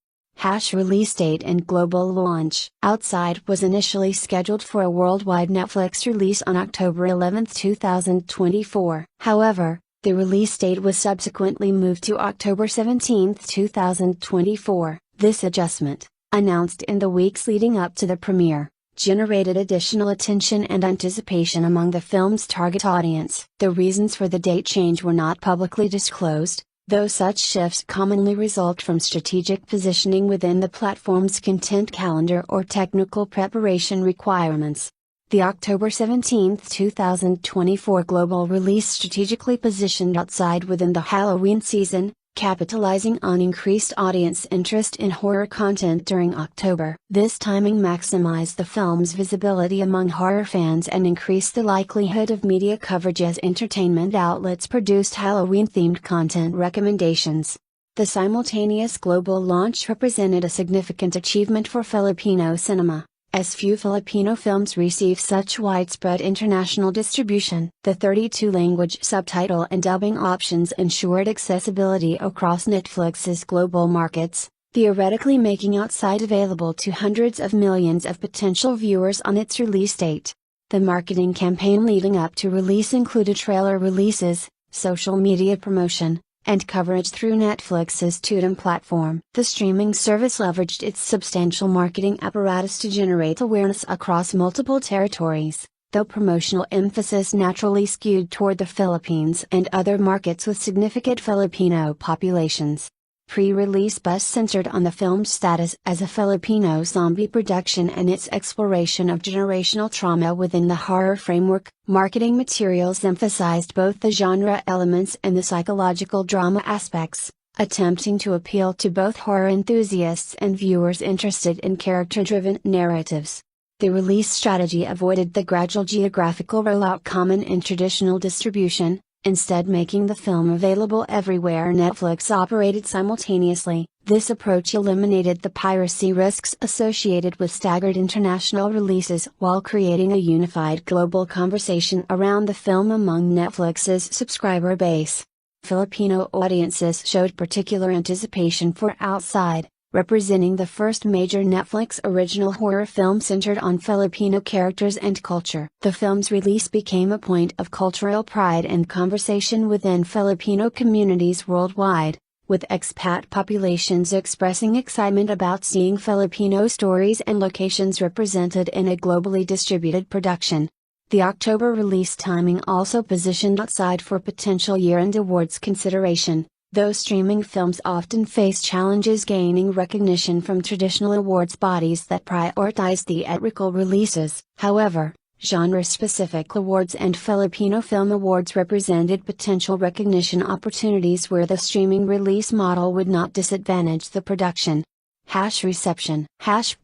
Release date and global launch. Outside was initially scheduled for a worldwide Netflix release on October 11, 2024. However, the release date was subsequently moved to October 17, 2024. This adjustment, announced in the weeks leading up to the premiere, generated additional attention and anticipation among the film's target audience. The reasons for the date change were not publicly disclosed, though such shifts commonly result from strategic positioning within the platform's content calendar or technical preparation requirements. The October 17, 2024 global release strategically positioned Outside within the Halloween season, capitalizing on increased audience interest in horror content during October. This timing maximized the film's visibility among horror fans and increased the likelihood of media coverage as entertainment outlets produced Halloween-themed content recommendations. The simultaneous global launch represented a significant achievement for Filipino cinema, as few Filipino films receive such widespread international distribution. The 32-language subtitle and dubbing options ensured accessibility across Netflix's global markets, theoretically making Outside available to hundreds of millions of potential viewers on its release date. The marketing campaign leading up to release included trailer releases, social media promotion, and coverage through Netflix's Tutum platform. The streaming service leveraged its substantial marketing apparatus to generate awareness across multiple territories, though promotional emphasis naturally skewed toward the Philippines and other markets with significant Filipino populations. Pre-release buzz centered on the film's status as a Filipino zombie production and its exploration of generational trauma within the horror framework. Marketing materials emphasized both the genre elements and the psychological drama aspects, attempting to appeal to both horror enthusiasts and viewers interested in character-driven narratives. The release strategy avoided the gradual geographical rollout common in traditional distribution, instead making the film available everywhere Netflix operated simultaneously. This approach eliminated the piracy risks associated with staggered international releases while creating a unified global conversation around the film among Netflix's subscriber base. Filipino audiences showed particular anticipation for Outside, representing the first major Netflix original horror film centered on Filipino characters and culture. The film's release became a point of cultural pride and conversation within Filipino communities worldwide, with expat populations expressing excitement about seeing Filipino stories and locations represented in a globally distributed production. The October release timing also positioned Outside for potential year-end awards consideration, though streaming films often face challenges gaining recognition from traditional awards bodies that prioritize theatrical releases. However, genre-specific awards and Filipino Film Awards represented potential recognition opportunities where the streaming release model would not disadvantage the production. Reception.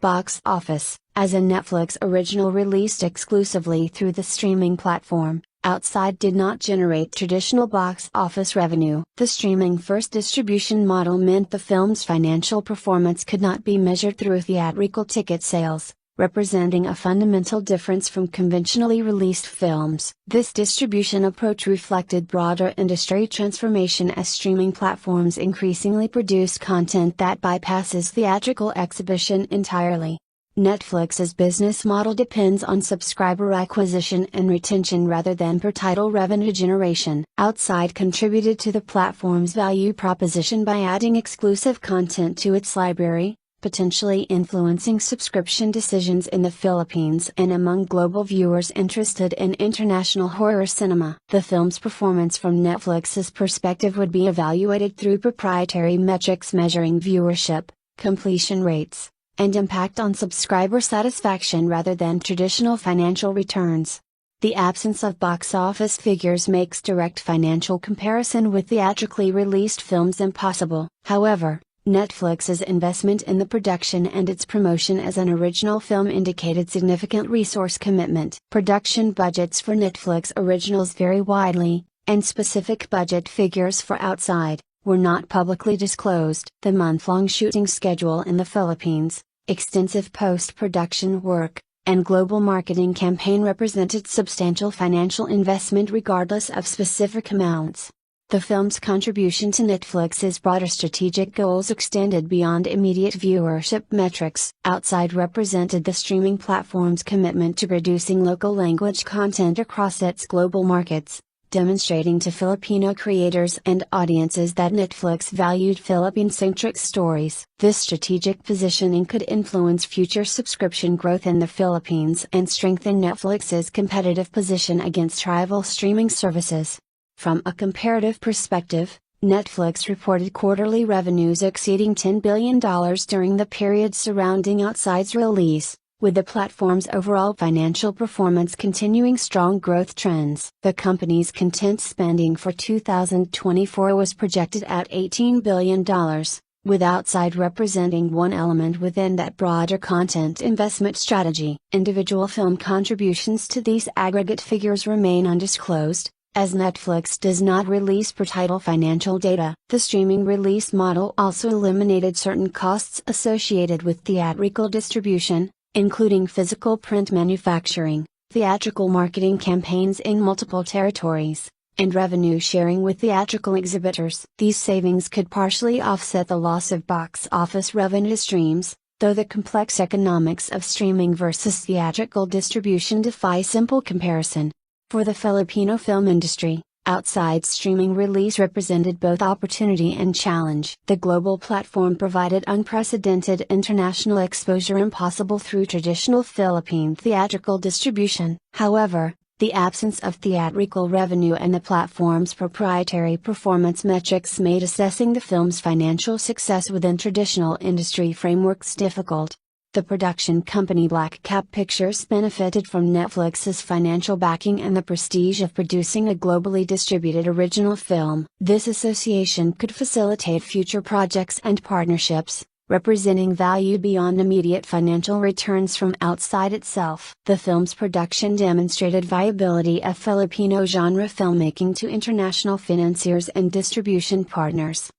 Box office. As a Netflix original released exclusively through the streaming platform, Outside did not generate traditional box office revenue. The streaming-first distribution model meant the film's financial performance could not be measured through theatrical ticket sales, representing a fundamental difference from conventionally released films. This distribution approach reflected broader industry transformation as streaming platforms increasingly produce content that bypasses theatrical exhibition entirely. Netflix's business model depends on subscriber acquisition and retention rather than per title revenue generation. Outside contributed to the platform's value proposition by adding exclusive content to its library, potentially influencing subscription decisions in the Philippines and among global viewers interested in international horror cinema. The film's performance from Netflix's perspective would be evaluated through proprietary metrics measuring viewership, completion rates, and impact on subscriber satisfaction rather than traditional financial returns. The absence of box office figures makes direct financial comparison with theatrically released films impossible. However, Netflix's investment in the production and its promotion as an original film indicated significant resource commitment. Production budgets for Netflix originals vary widely, and specific budget figures for Outside were not publicly disclosed. The month-long shooting schedule in the Philippines, extensive post-production work, and global marketing campaign represented substantial financial investment regardless of specific amounts. The film's contribution to Netflix's broader strategic goals extended beyond immediate viewership metrics. Outside represented the streaming platform's commitment to producing local language content across its global markets, demonstrating to Filipino creators and audiences that Netflix valued Philippine-centric stories. This strategic positioning could influence future subscription growth in the Philippines and strengthen Netflix's competitive position against rival streaming services. From a comparative perspective, Netflix reported quarterly revenues exceeding $10 billion during the period surrounding Outside's release, with the platform's overall financial performance continuing strong growth trends. The company's content spending for 2024 was projected at $18 billion, with Outside representing one element within that broader content investment strategy. Individual film contributions to these aggregate figures remain undisclosed, as Netflix does not release per title financial data. The streaming release model also eliminated certain costs associated with theatrical distribution, including physical print manufacturing, theatrical marketing campaigns in multiple territories, and revenue sharing with theatrical exhibitors. These savings could partially offset the loss of box office revenue streams, though the complex economics of streaming versus theatrical distribution defy simple comparison. For the Filipino film industry, Outside's streaming release represented both opportunity and challenge. The global platform provided unprecedented international exposure impossible through traditional Philippine theatrical distribution. However, the absence of theatrical revenue and the platform's proprietary performance metrics made assessing the film's financial success within traditional industry frameworks difficult. The production company Black Cap Pictures benefited from Netflix's financial backing and the prestige of producing a globally distributed original film. This association could facilitate future projects and partnerships, representing value beyond immediate financial returns from outside itself. The film's production demonstrated viability of Filipino genre filmmaking to international financiers and distribution partners.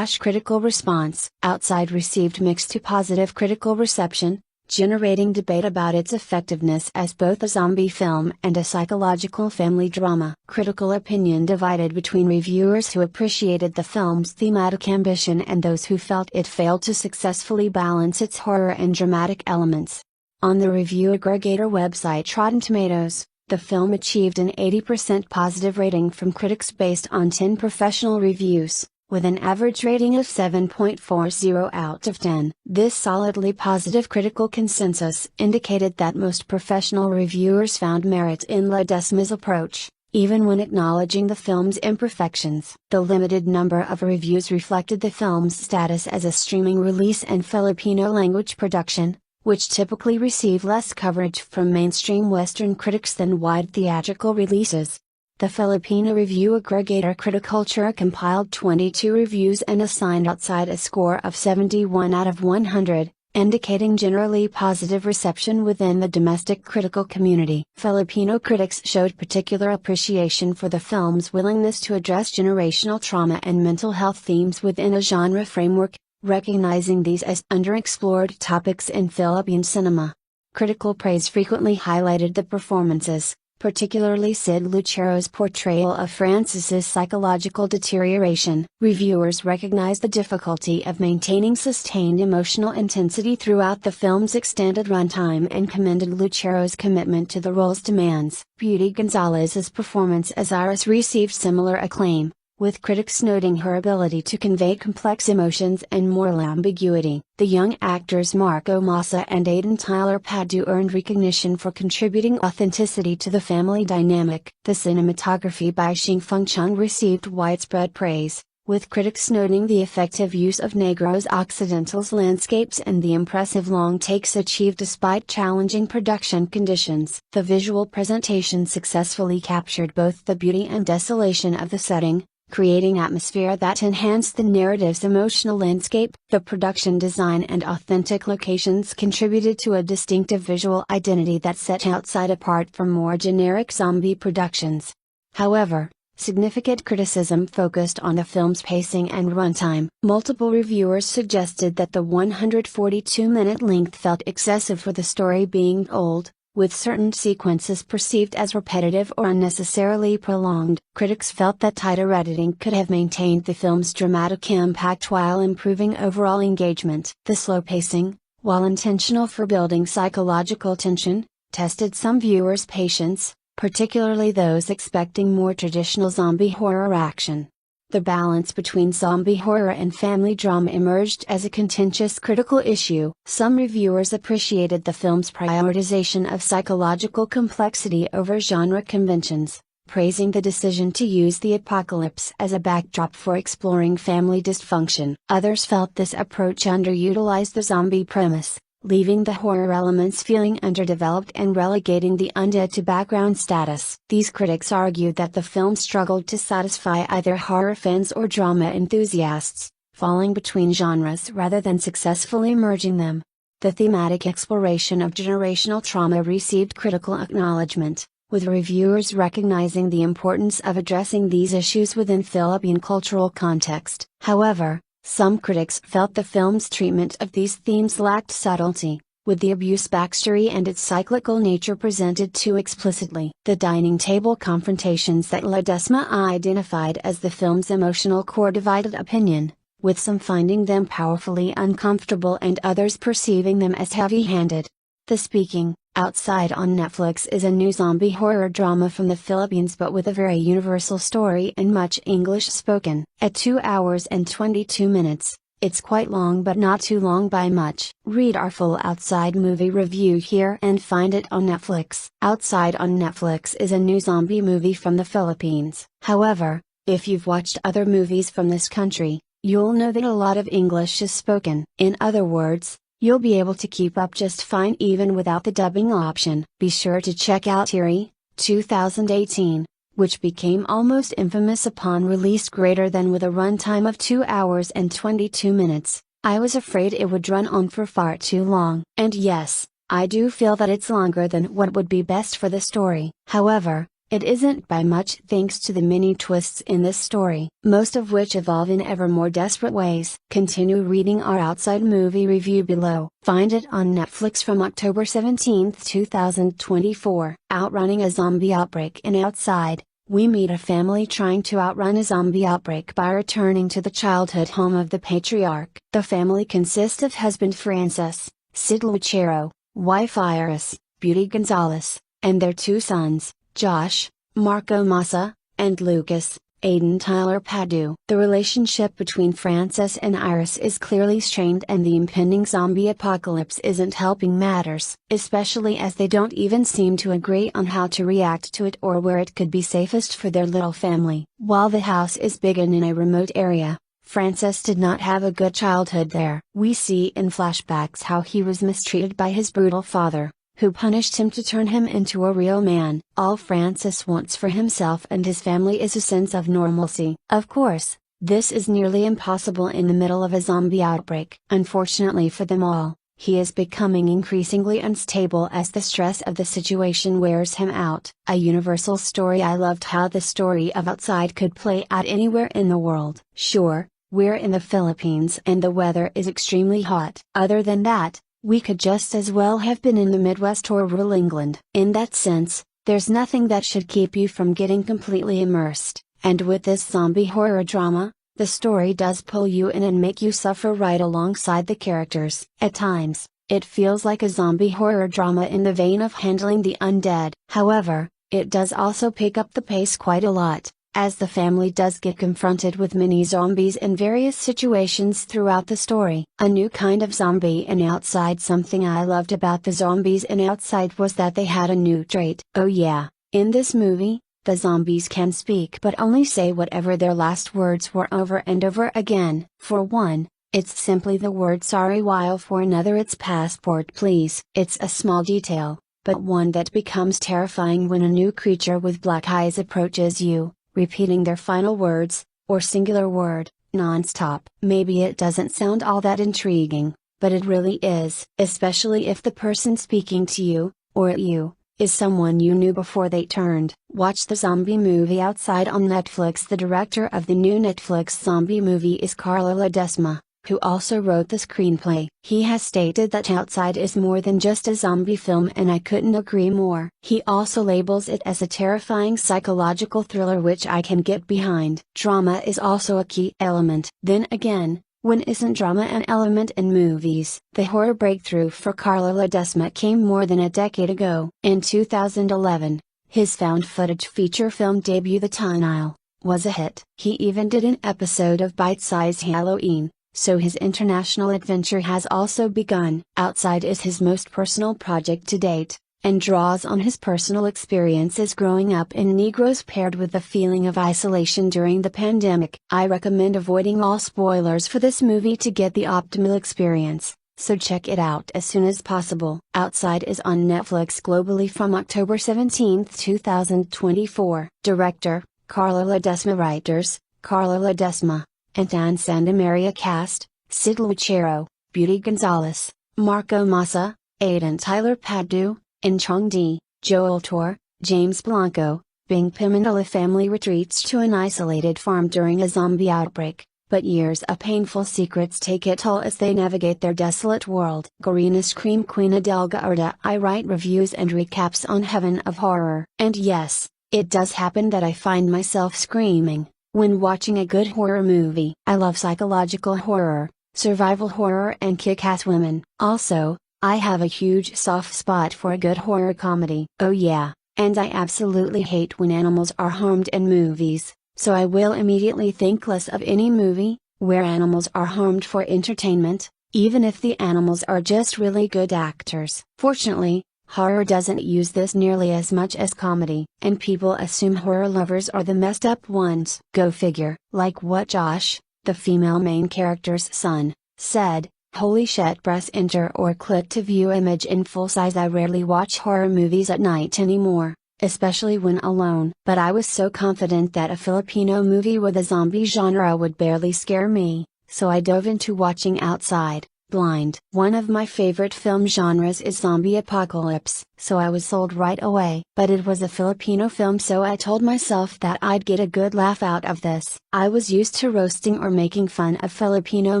Critical response. Outside received mixed to positive critical reception, generating debate about its effectiveness as both a zombie film and a psychological family drama. Critical opinion divided between reviewers who appreciated the film's thematic ambition and those who felt it failed to successfully balance its horror and dramatic elements. On the review aggregator website Rotten Tomatoes, the film achieved an 80% positive rating from critics based on 10 professional reviews, with an average rating of 7.40 out of 10. This solidly positive critical consensus indicated that most professional reviewers found merit in Ledesma's approach, even when acknowledging the film's imperfections. The limited number of reviews reflected the film's status as a streaming release and Filipino language production, which typically receive less coverage from mainstream Western critics than wide theatrical releases. The Filipino review aggregator Criticultura compiled 22 reviews and assigned Outside a score of 71 out of 100, indicating generally positive reception within the domestic critical community. Filipino critics showed particular appreciation for the film's willingness to address generational trauma and mental health themes within a genre framework, recognizing these as underexplored topics in Philippine cinema. Critical praise frequently highlighted the performances, particularly Sid Lucero's portrayal of Francis's psychological deterioration. Reviewers recognized the difficulty of maintaining sustained emotional intensity throughout the film's extended runtime and commended Lucero's commitment to the role's demands. Beauty Gonzalez's performance as Iris received similar acclaim, with critics noting her ability to convey complex emotions and moral ambiguity. The young actors Masa and Aiden Tyler Patdu earned recognition for contributing authenticity to the family dynamic. The cinematography by Xingfeng Chung received widespread praise, with critics noting the effective use of Negros Occidental's landscapes and the impressive long takes achieved despite challenging production conditions. The visual presentation successfully captured both the beauty and desolation of the setting, creating atmosphere that enhanced the narrative's emotional landscape. The production design and authentic locations contributed to a distinctive visual identity that set Outside apart from more generic zombie productions. However, significant criticism focused on the film's pacing and runtime. Multiple reviewers suggested that the 142-minute length felt excessive for the story being old, with certain sequences perceived as repetitive or unnecessarily prolonged. Critics felt that tighter editing could have maintained the film's dramatic impact while improving overall engagement. The slow pacing, while intentional for building psychological tension, tested some viewers' patience, particularly those expecting more traditional zombie horror action. The balance between zombie horror and family drama emerged as a contentious critical issue. Some reviewers appreciated the film's prioritization of psychological complexity over genre conventions, praising the decision to use the apocalypse as a backdrop for exploring family dysfunction. Others felt this approach underutilized the zombie premise, leaving the horror elements feeling underdeveloped and relegating the undead to background status. These critics argued that the film struggled to satisfy either horror fans or drama enthusiasts, falling between genres rather than successfully merging them. The thematic exploration of generational trauma received critical acknowledgement, with reviewers recognizing the importance of addressing these issues within Philippine cultural context. However, some critics felt the film's treatment of these themes lacked subtlety, with the abuse backstory and its cyclical nature presented too explicitly. The dining table confrontations that Ledesma identified as the film's emotional core divided opinion, with some finding them powerfully uncomfortable and others perceiving them as heavy-handed. The Speaking, Outside on Netflix is a new zombie horror drama from the Philippines but with a very universal story and much English spoken. At 2 hours and 22 minutes, it's quite long but not too long by much. Read our full Outside movie review here and find it on Netflix. Outside on Netflix is a new zombie movie from the Philippines. However, if you've watched other movies from this country, you'll know that a lot of English is spoken. In other words, you'll be able to keep up just fine even without the dubbing option. Be sure to check out Eerie, 2018, which became almost infamous upon release greater than with a runtime of 2 hours and 22 minutes. I was afraid it would run on for far too long. And yes, I do feel that it's longer than what would be best for the story. However, it isn't by much thanks to the many twists in this story, most of which evolve in ever more desperate ways. Continue reading our Outside movie review below. Find it on Netflix from October 17, 2024. Outrunning a zombie outbreak in Outside, we meet a family trying to outrun a zombie outbreak by returning to the childhood home of the patriarch. The family consists of husband Francis, Sid Lucero, wife Iris, Beauty Gonzalez, and their two sons, Josh, Marco Masa, and Lucas, Aiden Tyler Patdu. The relationship between Francis and Iris is clearly strained, and the impending zombie apocalypse isn't helping matters, especially as they don't even seem to agree on how to react to it or where it could be safest for their little family. While the house is big and in a remote area, Francis did not have a good childhood there. We see in flashbacks how he was mistreated by his brutal father, who punished him to turn him into a real man. All Francis wants for himself and his family is a sense of normalcy. Of course, this is nearly impossible in the middle of a zombie outbreak. Unfortunately for them all, he is becoming increasingly unstable as the stress of the situation wears him out. A universal story. I loved how the story of Outside could play out anywhere in the world. Sure, we're in the Philippines and the weather is extremely hot. Other than that, we could just as well have been in the Midwest or rural England. In that sense, there's nothing that should keep you from getting completely immersed. And with this zombie horror drama, the story does pull you in and make you suffer right alongside the characters. At times, it feels like a zombie horror drama in the vein of Handling the Undead. However, it does also pick up the pace quite a lot, as the family does get confronted with many zombies in various situations throughout the story. A new kind of zombie in Outside. Something I loved about the zombies in Outside was that they had a new trait. Oh yeah, in this movie, the zombies can speak but only say whatever their last words were over and over again. For one, it's simply the word sorry, while for another it's passport please. It's a small detail, but one that becomes terrifying when a new creature with black eyes approaches you, repeating their final words, or singular word, non-stop. Maybe it doesn't sound all that intriguing, but it really is. Especially if the person speaking to you, or at you, is someone you knew before they turned. Watch the zombie movie Outside on Netflix. The director of the new Netflix zombie movie is Carlo Ledesma, who also wrote the screenplay. He has stated that Outside is more than just a zombie film, and I couldn't agree more. He also labels it as a terrifying psychological thriller, which I can get behind. Drama is also a key element. Then again, when isn't drama an element in movies? The horror breakthrough for Carlo Ledesma came more than a decade ago. In 2011, his found footage feature film debut The Tunnel was a hit. He even did an episode of Bite Size Halloween, so his international adventure has also begun. Outside is his most personal project to date, and draws on his personal experiences growing up in Negros paired with the feeling of isolation during the pandemic. I recommend avoiding all spoilers for this movie to get the optimal experience, so check it out as soon as possible. Outside is on Netflix globally from October 17, 2024. Director, Carlo Ledesma. Writers, Carlo Ledesma and Ann Sandamaria. Cast, Sid Lucero, Beauty Gonzalez, Marco Masa, Aiden Tyler Patdu, Chong Di, Joel Tor, James Blanco. Bing Pimentel. A family retreats to an isolated farm during a zombie outbreak, but years of painful secrets take it all as they navigate their desolate world. Corina Scream Queen Adelga Arda. I write reviews and recaps on Heaven of Horror. And yes, it does happen that I find myself screaming when watching a good horror movie. I love psychological horror, survival horror and kick-ass women. Also, I have a huge soft spot for a good horror comedy. Oh yeah, and I absolutely hate when animals are harmed in movies, so I will immediately think less of any movie where animals are harmed for entertainment, even if the animals are just really good actors. Fortunately, horror doesn't use this nearly as much as comedy, and people assume horror lovers are the messed up ones. Go figure. Like what Josh, the female main character's son, said, "Holy shit, press enter or click to view image in full size." I rarely watch horror movies at night anymore, especially when alone. But I was so confident that a Filipino movie with a zombie genre would barely scare me, so I dove into watching Outside, Blind. One of my favorite film genres is zombie apocalypse, so I was sold right away. But it was a Filipino film, so I told myself that I'd get a good laugh out of this. I was used to roasting or making fun of Filipino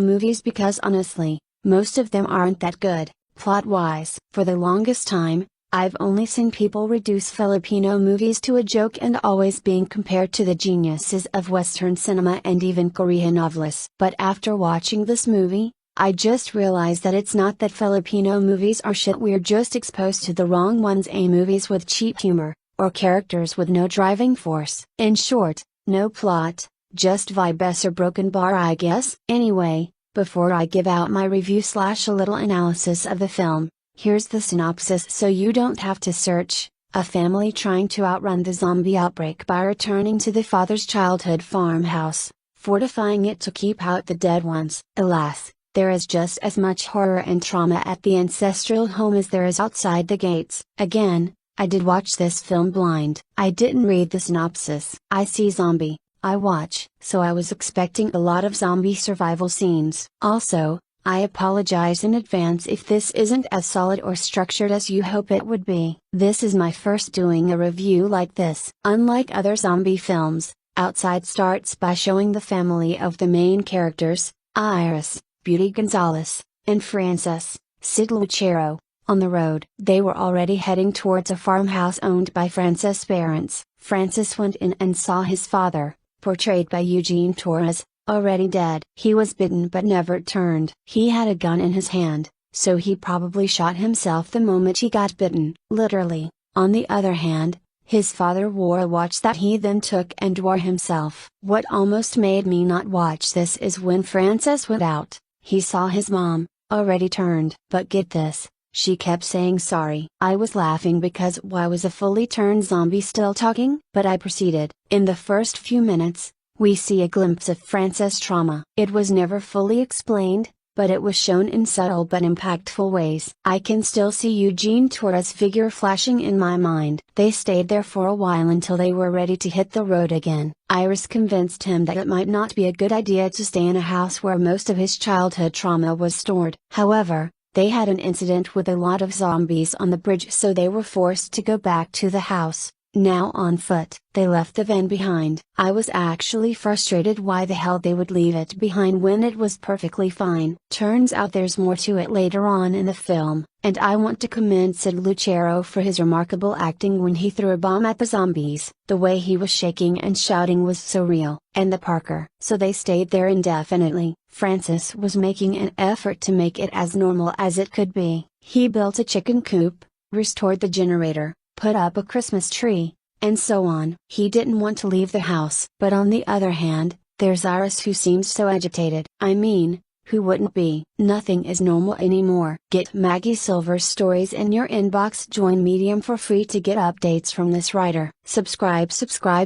movies because honestly, most of them aren't that good, plot-wise. For the longest time, I've only seen people reduce Filipino movies to a joke and always being compared to the geniuses of Western cinema and even Korean novelas. But after watching this movie, I just realized that it's not that Filipino movies are shit, we're just exposed to the wrong ones. Movies with cheap humor, or characters with no driving force. In short, no plot, just vibes or broken bar, I guess. Anyway, before I give out my review / a little analysis of the film, here's the synopsis so you don't have to search. A family trying to outrun the zombie outbreak by returning to the father's childhood farmhouse, fortifying it to keep out the dead ones. Alas, there is just as much horror and trauma at the ancestral home as there is outside the gates. Again, I did watch this film blind. I didn't read the synopsis. I see zombie, I watch. So I was expecting a lot of zombie survival scenes. Also, I apologize in advance if this isn't as solid or structured as you hope it would be. This is my first doing a review like this. Unlike other zombie films, Outside starts by showing the family of the main characters, Iris, Beauty Gonzalez, and Francis, Sid Lucero, on the road. They were already heading towards a farmhouse owned by Francis' parents. Francis went in and saw his father, portrayed by Eugene Torres, already dead. He was bitten but never turned. He had a gun in his hand, so he probably shot himself the moment he got bitten. Literally. On the other hand, his father wore a watch that he then took and wore himself. What almost made me not watch this is when Francis went out, he saw his mom, already turned. But get this, she kept saying sorry. I was laughing because why was a fully turned zombie still talking? But I proceeded. In the first few minutes, we see a glimpse of Francis' trauma. It was never fully explained, but it was shown in subtle but impactful ways. I can still see Eugene Torres' figure flashing in my mind. They stayed there for a while until they were ready to hit the road again. Iris convinced him that it might not be a good idea to stay in a house where most of his childhood trauma was stored. However, they had an incident with a lot of zombies on the bridge, so they were forced to go back to the house. Now on foot. They left the van behind. I was actually frustrated why the hell they would leave it behind when it was perfectly fine. Turns out there's more to it later on in the film, and I want to commend Sid Lucero for his remarkable acting when he threw a bomb at the zombies. The way he was shaking and shouting was so real. And the Parker. So they stayed there indefinitely. Francis was making an effort to make it as normal as it could be. He built a chicken coop, restored the generator, put up a Christmas tree, and so on. He didn't want to leave the house. But on the other hand, there's Iris, who seems so agitated. I mean, who wouldn't be? Nothing is normal anymore. Get Maggie Silver's stories in your inbox. Join Medium for free to get updates from this writer. Subscribe.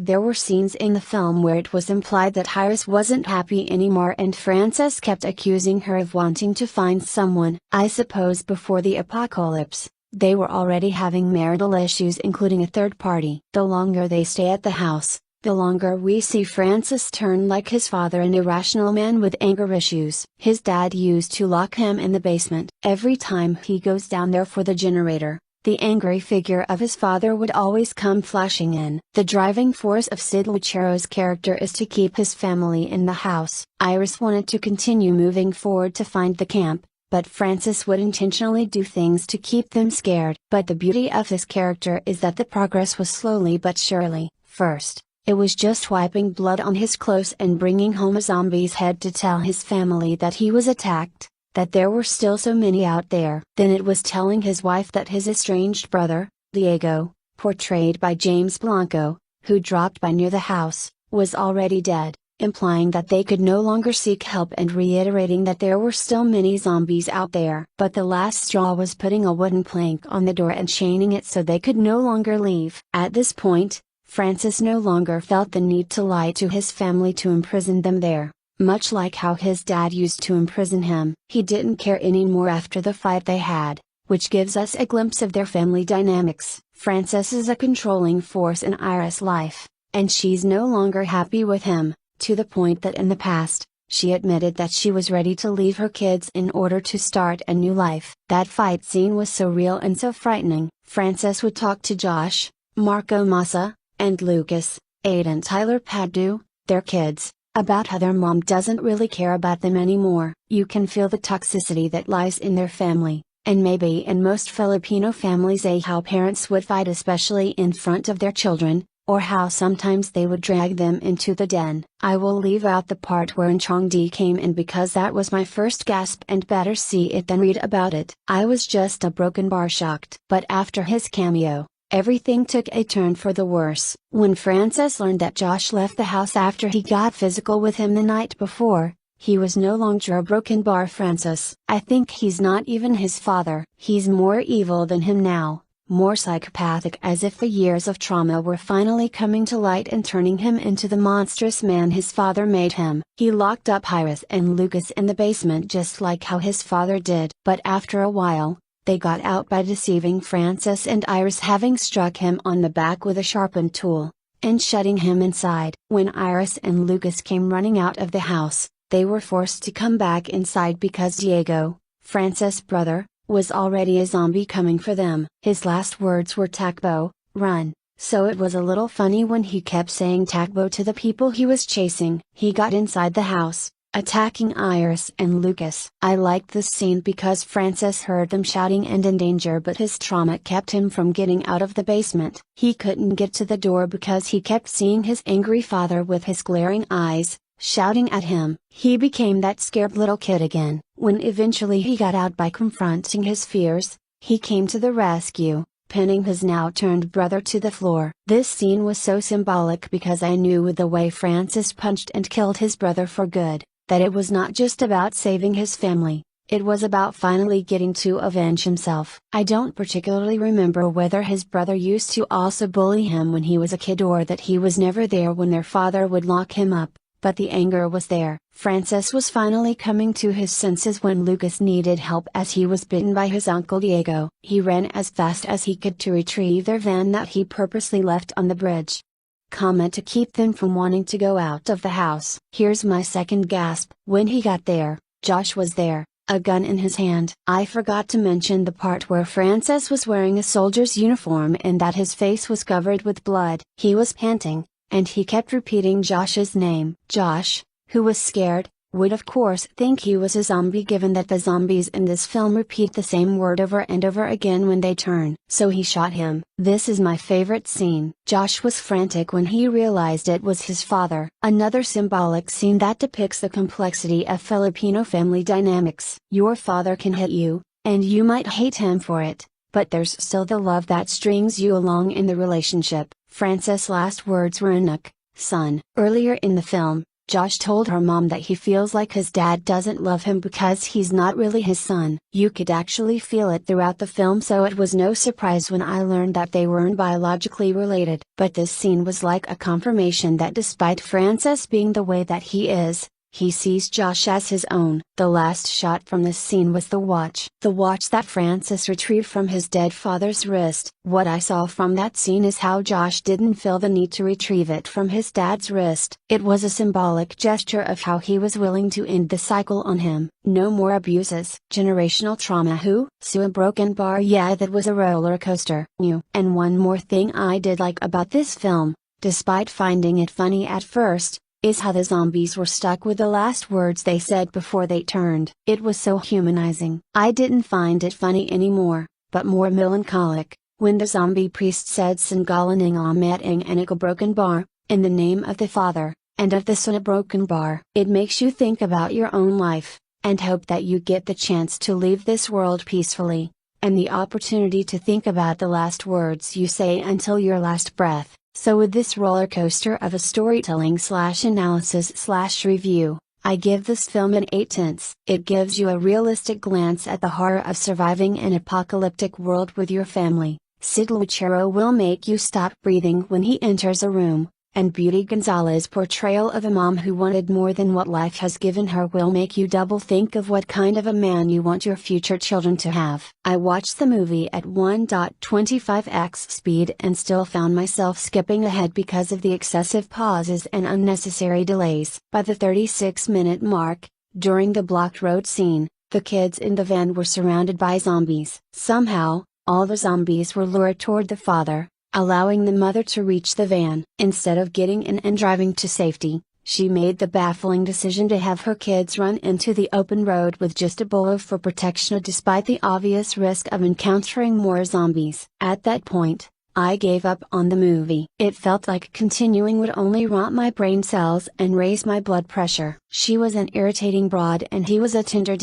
There were scenes in the film where it was implied that Iris wasn't happy anymore and Francis kept accusing her of wanting to find someone. I suppose before the apocalypse, they were already having marital issues, including a third party. The longer they stay at the house, the longer we see Francis turn like his father, an irrational man with anger issues. His dad used to lock him in the basement. Every time he goes down there for the generator, the angry figure of his father would always come flashing in. The driving force of Sid Lucero's character is to keep his family in the house. Iris wanted to continue moving forward to find the camp, but Francis would intentionally do things to keep them scared. But the beauty of his character is that the progress was slowly but surely. First, it was just wiping blood on his clothes and bringing home a zombie's head to tell his family that he was attacked, that there were still so many out there. Then it was telling his wife that his estranged brother, Diego, portrayed by James Blanco, who dropped by near the house, was already dead, implying that they could no longer seek help and reiterating that there were still many zombies out there. But the last straw was putting a wooden plank on the door and chaining it so they could no longer leave. At this point, Francis no longer felt the need to lie to his family to imprison them there, much like how his dad used to imprison him. He didn't care anymore after the fight they had, which gives us a glimpse of their family dynamics. Francis is a controlling force in Iris' life, and she's no longer happy with him, to the point that in the past, she admitted that she was ready to leave her kids in order to start a new life. That fight scene was so real and so frightening. Frances would talk to Josh, Marco Masa, and Lucas, Aiden Tyler Patdu, their kids, about how their mom doesn't really care about them anymore. You can feel the toxicity that lies in their family, and maybe in most Filipino families, how parents would fight especially in front of their children, or how sometimes they would drag them into the den. I will leave out the part where Chongdi came in because that was my first gasp, and better see it than read about it. I was just a broken bar shocked. But after his cameo, everything took a turn for the worse. When Frances learned that Josh left the house after he got physical with him the night before, he was no longer a broken bar Frances. I think he's not even his father. He's more evil than him now, more psychopathic, as if the years of trauma were finally coming to light and turning him into the monstrous man his father made him. He locked up Iris and Lucas in the basement just like how his father did. But after a while, they got out by deceiving Frances and Iris, having struck him on the back with a sharpened tool, and shutting him inside. When Iris and Lucas came running out of the house, they were forced to come back inside because Diego, Frances' brother, was already a zombie coming for them. His last words were "Takbo, run," so it was a little funny when he kept saying Takbo to the people he was chasing. He got inside the house, attacking Iris and Lucas. I liked this scene because Frances heard them shouting and in danger, but his trauma kept him from getting out of the basement. He couldn't get to the door because he kept seeing his angry father with his glaring eyes, shouting at him. He became that scared little kid again. When eventually he got out by confronting his fears, he came to the rescue, pinning his now turned brother to the floor. This scene was so symbolic because I knew with the way Frances punched and killed his brother for good, that it was not just about saving his family, it was about finally getting to avenge himself. I don't particularly remember whether his brother used to also bully him when he was a kid, or that he was never there when their father would lock him up, but the anger was there. Frances was finally coming to his senses when Lucas needed help as he was bitten by his uncle Diego. He ran as fast as he could to retrieve their van that he purposely left on the bridge, to keep them from wanting to go out of the house. Here's my second gasp. When he got there, Josh was there, a gun in his hand. I forgot to mention the part where Frances was wearing a soldier's uniform and that his face was covered with blood. He was panting, and he kept repeating Josh's name. Josh, who was scared, would of course think he was a zombie, given that the zombies in this film repeat the same word over and over again when they turn. So he shot him. This is my favorite scene. Josh was frantic when he realized it was his father. Another symbolic scene that depicts the complexity of Filipino family dynamics. Your father can hit you, and you might hate him for it, but there's still the love that strings you along in the relationship. Frances' last words were "Anak, son." Earlier in the film, Josh told her mom that he feels like his dad doesn't love him because he's not really his son. You could actually feel it throughout the film, so it was no surprise when I learned that they weren't biologically related. But this scene was like a confirmation that despite Frances being the way that he is, he sees Josh as his own. The last shot from this scene was the watch. The watch that Frances retrieved from his dead father's wrist. What I saw from that scene is how Josh didn't feel the need to retrieve it from his dad's wrist. It was a symbolic gesture of how he was willing to end the cycle on him. No more abuses. Generational trauma. Who? So a broken bar. Yeah, that was a roller coaster. And one more thing I did like about this film, despite finding it funny at first, is how the zombies were stuck with the last words they said before they turned. It was so humanizing. I didn't find it funny anymore, but more melancholic, when the zombie priest said "Sangalaning Ameting and a broken bar," in the name of the Father, and of the Son. A broken bar. It makes you think about your own life, and hope that you get the chance to leave this world peacefully, and the opportunity to think about the last words you say until your last breath. So with this roller coaster of a storytelling/analysis/review, I give this film an 8/10. It gives you a realistic glance at the horror of surviving an apocalyptic world with your family. Sid Lucero will make you stop breathing when he enters a room, and Beauty Gonzalez portrayal of a mom who wanted more than what life has given her will make you double think of what kind of a man you want your future children to have. I watched the movie at 1.25x speed and still found myself skipping ahead because of the excessive pauses and unnecessary delays. By the 36-minute mark, during the blocked road scene, the kids in the van were surrounded by zombies. Somehow, all the zombies were lured toward the father, allowing the mother to reach the van. Instead of getting in and driving to safety, she made the baffling decision to have her kids run into the open road with just a bolo for protection despite the obvious risk of encountering more zombies. At that point, I gave up on the movie. It felt like continuing would only rot my brain cells and raise my blood pressure. She was an irritating broad and he was a tender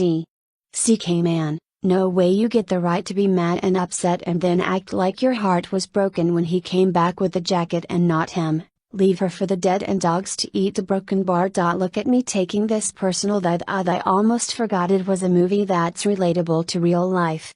CK man. No way you get the right to be mad and upset and then act like your heart was broken when he came back with the jacket and not him. Leave her for the dead and dogs to eat the broken bar. Look at me taking this personal that I almost forgot it was a movie that's relatable to real life.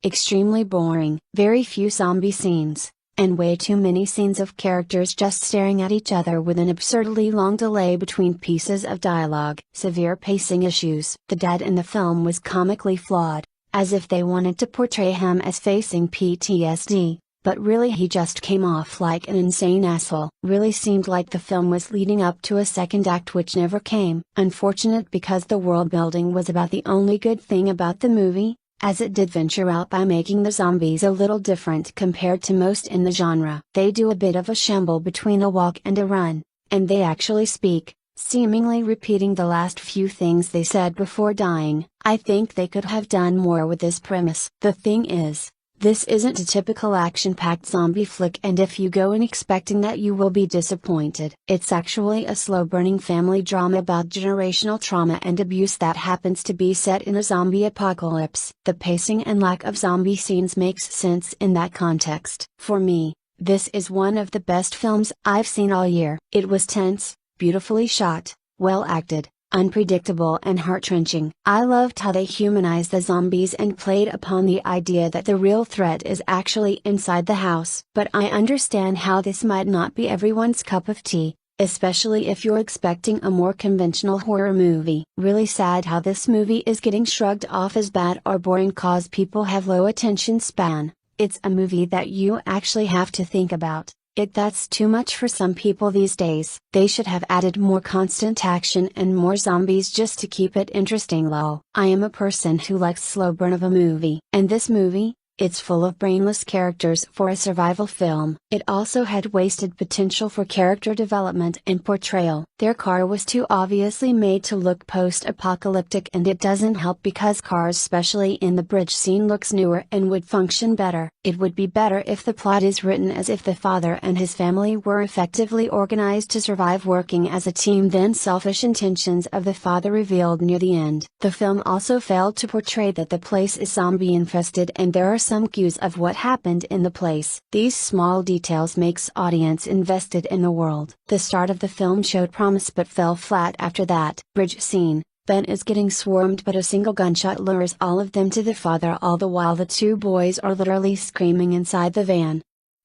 Extremely boring. Very few zombie scenes, and way too many scenes of characters just staring at each other with an absurdly long delay between pieces of dialogue. Severe pacing issues. The dad in the film was comically flawed, as if they wanted to portray him as facing PTSD, but really he just came off like an insane asshole. Really seemed like the film was leading up to a second act which never came. Unfortunate because the world building was about the only good thing about the movie, as it did venture out by making the zombies a little different compared to most in the genre. They do a bit of a shamble between a walk and a run, and they actually speak, seemingly repeating the last few things they said before dying. I think they could have done more with this premise. The thing is, this isn't a typical action-packed zombie flick, and if you go in expecting that, you will be disappointed. It's actually a slow-burning family drama about generational trauma and abuse that happens to be set in a zombie apocalypse. The pacing and lack of zombie scenes makes sense in that context. For me, this is one of the best films I've seen all year. It was tense, beautifully shot, well acted, unpredictable and heart-wrenching. I loved how they humanized the zombies and played upon the idea that the real threat is actually inside the house. But I understand how this might not be everyone's cup of tea, especially if you're expecting a more conventional horror movie. Really sad how this movie is getting shrugged off as bad or boring cause people have low attention span. It's a movie that you actually have to think about. That's too much for some people these days. They should have added more constant action and more zombies just to keep it interesting. Lol. I am a person who likes slow burn of a movie. And this movie, it's full of brainless characters for a survival film. It also had wasted potential for character development and portrayal. Their car was too obviously made to look post-apocalyptic, and it doesn't help because cars, especially in the bridge scene, looks newer and would function better. It would be better if the plot is written as if the father and his family were effectively organized to survive working as a team, then selfish intentions of the father revealed near the end. The film also failed to portray that the place is zombie infested, and there are some cues of what happened in the place. These small details makes audience invested in the world. The start of the film showed promise but fell flat after that. Bridge scene. Ben is getting swarmed but a single gunshot lures all of them to the father, all the while the two boys are literally screaming inside the van.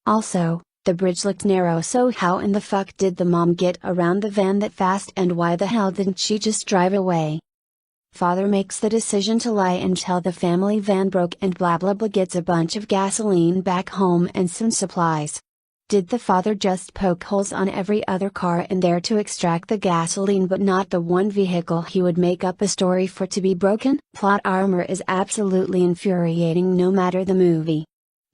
Also, the bridge looked narrow, so how in the fuck did the mom get around the van that fast, and why the hell didn't she just drive away? Father makes the decision to lie and tell the family van broke and blah blah blah, gets a bunch of gasoline back home and some supplies. Did the father just poke holes on every other car in there to extract the gasoline but not the one vehicle he would make up a story for to be broken? Plot armor is absolutely infuriating no matter the movie.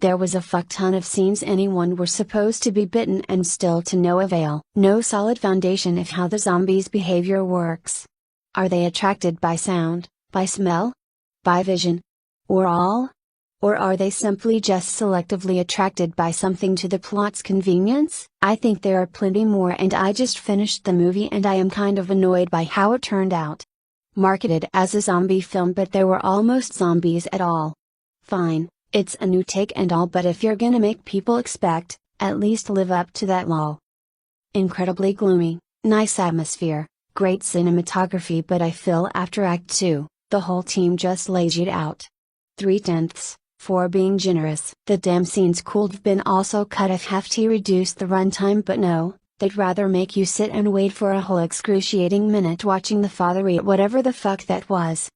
There was a fuck ton of scenes anyone were supposed to be bitten and still to no avail. No solid foundation of how the zombies' behavior works. Are they attracted by sound, by smell, by vision, or all? Or are they simply just selectively attracted by something to the plot's convenience? I think there are plenty more, and I just finished the movie and I am kind of annoyed by how it turned out. Marketed as a zombie film, but there were almost zombies at all. Fine, it's a new take and all, but if you're gonna make people expect, at least live up to that law. Incredibly gloomy, nice atmosphere, great cinematography, but I feel after Act 2, the whole team just lazied out. 3/10, for being generous. The damn scenes could've been also cut if hefty reduced the runtime, but no, they'd rather make you sit and wait for a whole excruciating minute watching the father eat whatever the fuck that was.